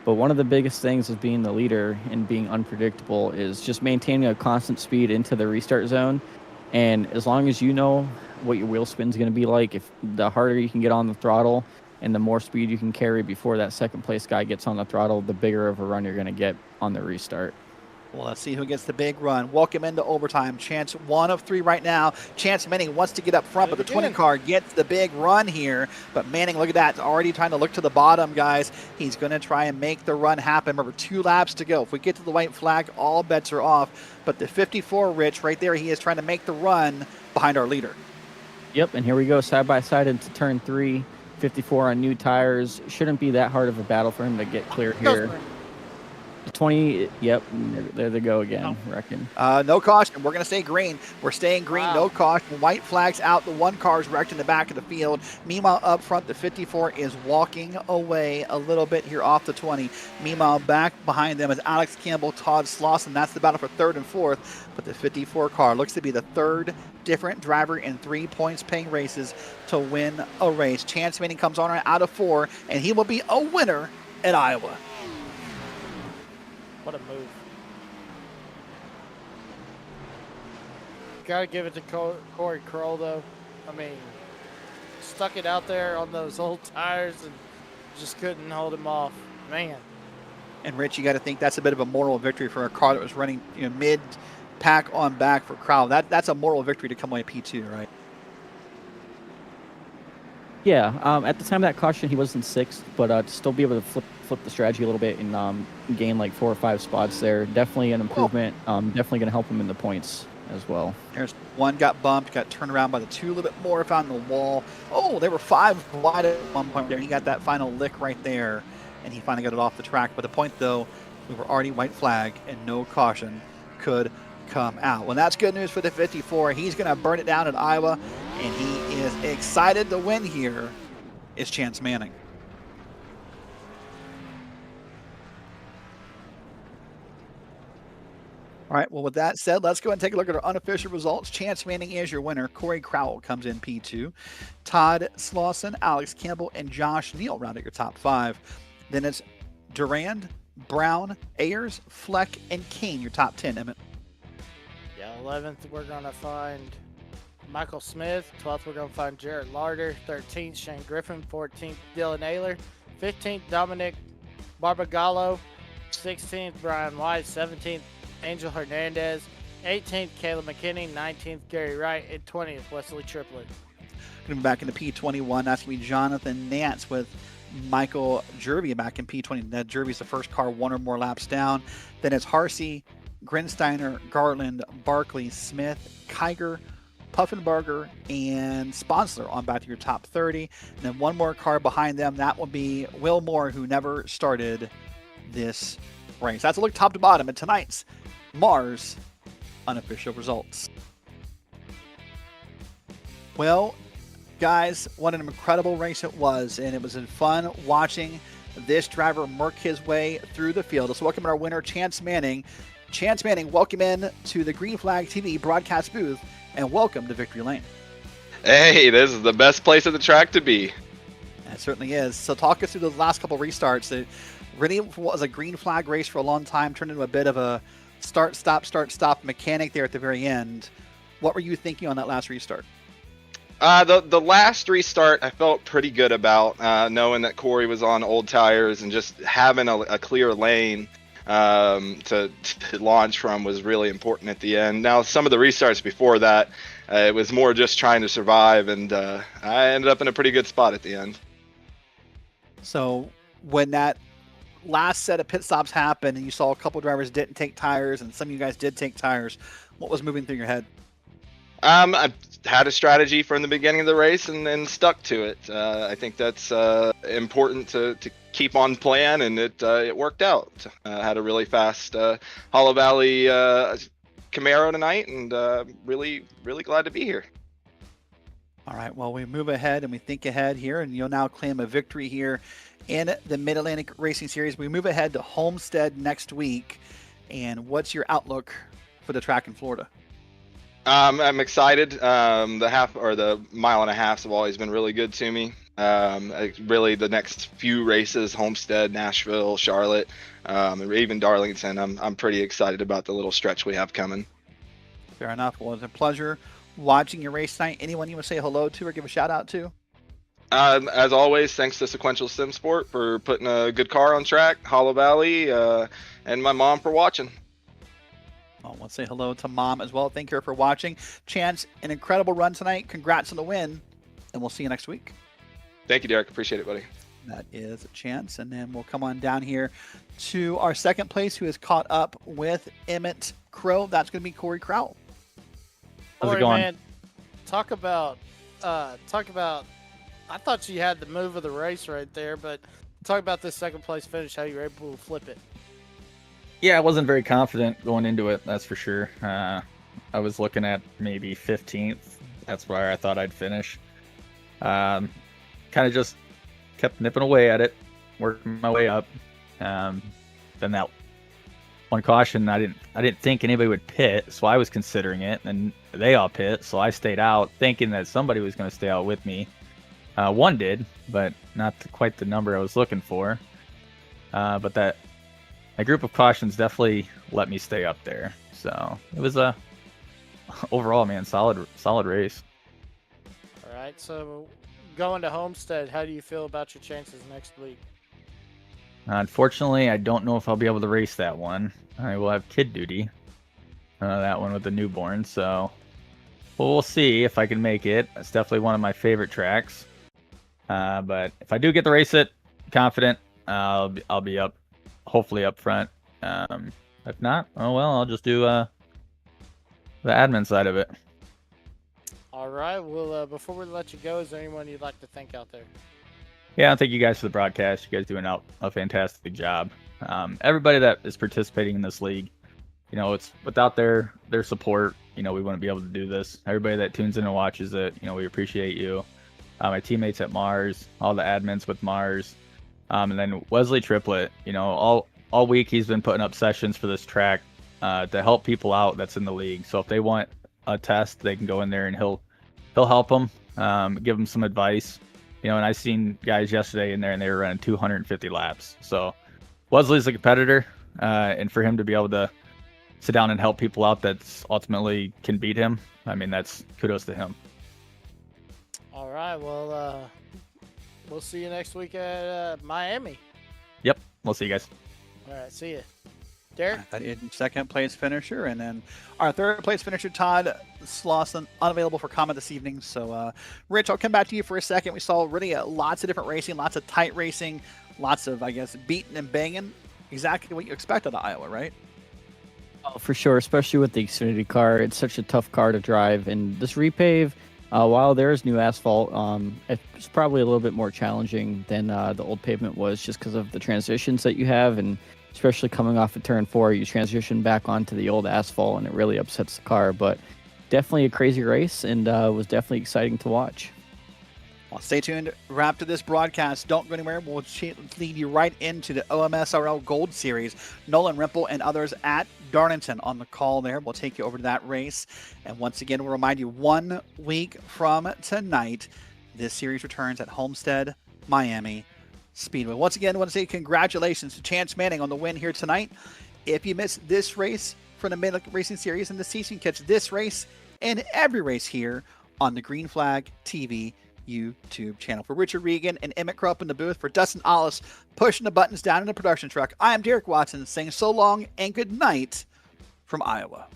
But one of the biggest things of being the leader and being unpredictable is just maintaining a constant speed into the restart zone. And as long as you know what your wheel spin's going to be like, if the harder you can get on the throttle and the more speed you can carry before that second place guy gets on the throttle, the bigger of a run you're going to get on the restart. Well, let's see who gets the big run. Welcome into overtime. Chance 1 of 3 right now. Chance Manning wants to get up front, but the 20 car gets the big run here. But Manning, look at that, already trying to look to the bottom, guys. He's going to try and make the run happen. Remember, 2 laps to go. If we get to the white flag, all bets are off. But the 54, Rich, right there, he is trying to make the run behind our leader. Yep, and here we go side by side into turn 3. 54 on new tires. Shouldn't be that hard of a battle for him to get clear here. 20, yep, there they go again, reckon. No caution. We're going to stay green. We're staying green, no caution. White flags out. The 1 car is wrecked in the back of the field. Meanwhile, up front, the 54 is walking away a little bit here off the 20. Meanwhile, back behind them is Alex Campbell, Todd Slauson. That's the battle for 3rd and 4th. But the 54 car looks to be the 3rd different driver in 3 points paying races to win a race. Chance Manning comes on out of 4, and he will be a winner at Iowa. What a move. Got to give it to Corey Kroll, though. I mean, stuck it out there on those old tires and just couldn't hold him off. Man. And, Rich, you got to think that's a bit of a moral victory for a car that was running mid-pack on back for Kroll. That's a moral victory to come away P2, right? Yeah, at the time of that caution, he was in 6th, but to still be able to flip the strategy a little bit and gain like 4 or 5 spots there, definitely an improvement. Definitely going to help him in the points as well. There's 1 got bumped, got turned around by the 2 a little bit more, found the wall. Oh, they were 5 wide at one point there. He got that final lick right there, and he finally got it off the track. But the point, though, we were already white flag, and no caution could come out. Well, that's good news for the 54. He's going to burn it down at Iowa, and he is excited to win here is Chance Manning. All right, well, with that said, let's go ahead and take a look at our unofficial results. Chance Manning is your winner. Corey Crowell comes in P2. Todd Slauson, Alex Campbell, and Josh Neal round out your top 5. Then it's Durand, Brown, Ayers, Fleck, and Kane, your top 10, Emmett. Yeah, 11th, we're going to find Michael Smith. 12th, we're going to find Jared Larder. 13th, Shane Griffin. 14th, Dylan Naylor. 15th, Dominic Barbagallo. 16th, Brian White. 17th, Angel Hernandez. 18th, Caleb McKinney. 19th, Gary Wright. And 20th, Wesley Triplett. Going to be back in the P21. That's going to be Jonathan Nance with Michael Jervy back in P20. That Jervy's the first car 1 or more laps down. Then it's Harsey, Grinsteiner, Garland, Barkley, Smith, Kiger, Puffenberger, and Sponsler on back to your top 30. And then 1 more car behind them. That will be Will Moore, who never started this race. That's a look top to bottom at tonight's Mars unofficial results. Well, guys, what an incredible race it was, and it was fun watching this driver work his way through the field. Let's welcome our winner, Chance Manning. Chance Manning, welcome in to the Green Flag TV broadcast booth, and welcome to Victory Lane. Hey, this is the best place at the track to be. It certainly is. So talk us through those last couple restarts. It really was a green flag race for a long time, turned into a bit of a start-stop mechanic there at the very end. What were you thinking on that last restart? The last restart I felt pretty good about, knowing that Corey was on old tires and just having a clear lane to launch from was really important at the end. Now, some of the restarts before that, it was more just trying to survive, and I ended up in a pretty good spot at the end. So when that last set of pit stops happened and you saw a couple drivers didn't take tires and some of you guys did take tires, what was moving through your head? I had a strategy from the beginning of the race and stuck to it. I think that's important to keep on plan, and it worked out. Had a really fast Hollow Valley Camaro tonight, and really glad to be here. All right, well, we move ahead and we think ahead here, and you'll now claim a victory here in the Mid-Atlantic Racing Series. We move ahead to Homestead next week, and what's your outlook for the track in Florida? I'm excited. The 1.5 miles have always been really good to me. Really, the next few races, Homestead, Nashville, Charlotte, and even Darlington, I'm pretty excited about the little stretch we have coming. Fair enough. Well, it's a pleasure watching your race tonight. Anyone you want to say hello to or give a shout out to? As always, thanks to Sequential Sim Sport for putting a good car on track, Hollow Valley, and my mom for watching. I want to say hello to Mom as well. Thank you for watching. Chance, an incredible run tonight. Congrats on the win, and we'll see you next week. Thank you, Derek. Appreciate it, buddy. That is a Chance, and then we'll come on down here to our second place, who is caught up with Emmett Crow. That's going to be Corey Crowell. How's Corey, it going? man, talk about. I thought you had the move of the race right there, but talk about this second place finish. How you were able to flip it. Yeah, I wasn't very confident going into it, that's for sure. I was looking at maybe 15th. That's where I thought I'd finish. Kind of just kept nipping away at it, working my way up. Then that one caution, I didn't think anybody would pit, so I was considering it, and they all pit, so I stayed out, thinking that somebody was going to stay out with me. One did, but not quite the number I was looking for. But that group of cautions definitely let me stay up there. So it was a overall, man, solid race. All right, so going to Homestead, how do you feel about your chances next week? Unfortunately, I don't know if I'll be able to race that one. I will have kid duty. That one with the newborn. So we'll see if I can make it. It's definitely one of my favorite tracks. But if I do get to race it, confident, I'll be up, hopefully up front. If not, oh well, I'll just do the admin side of it. All right. Well, before we let you go, is there anyone you'd like to thank out there? Yeah, thank you guys for the broadcast. You guys doing a fantastic job. Everybody that is participating in this league, it's without their support, we wouldn't be able to do this. Everybody that tunes in and watches it, we appreciate you. My teammates at Mars, all the admins with Mars, and then Wesley Triplett. All week he's been putting up sessions for this track to help people out that's in the league. So if they want a test, they can go in there and he'll help them, give them some advice. And I seen guys yesterday in there and they were running 250 laps. So Wesley's a competitor, and for him to be able to sit down and help people out that's ultimately can beat him, I mean, that's kudos to him. All right. Well, we'll see you next week at Miami. Yep. We'll see you guys. All right. See you. Derek? That is second place finisher. And then our third place finisher, Todd Slauson, unavailable for comment this evening. So, Rich, I'll come back to you for a second. We saw really lots of different racing, lots of tight racing, lots of, I guess, beating and banging. Exactly what you expect out of Iowa, right? Oh, for sure, especially with the Xfinity car. It's such a tough car to drive. And this repave, while there's new asphalt, it's probably a little bit more challenging than the old pavement was, just because of the transitions that you have, and especially coming off of turn 4, you transition back onto the old asphalt, and it really upsets the car. But definitely a crazy race, and was definitely exciting to watch. Well, stay tuned. Wrap to this broadcast. Don't go anywhere. We'll lead you right into the OMSRL Gold Series. Nolan Rimple and others at Darlington on the call there. We'll take you over to that race. And once again, we'll remind you, 1 week from tonight, this series returns at Homestead, Miami Speedway. Once again, I want to say congratulations to Chance Manning on the win here tonight. If you missed this race from the Mid Racing Series and the season, catch this race and every race here on the Green Flag TV YouTube channel. For Richard Regan and Emmett Krupp in the booth, for Dustin Ollis pushing the buttons down in the production truck, I am Derek Watson saying so long and good night from Iowa.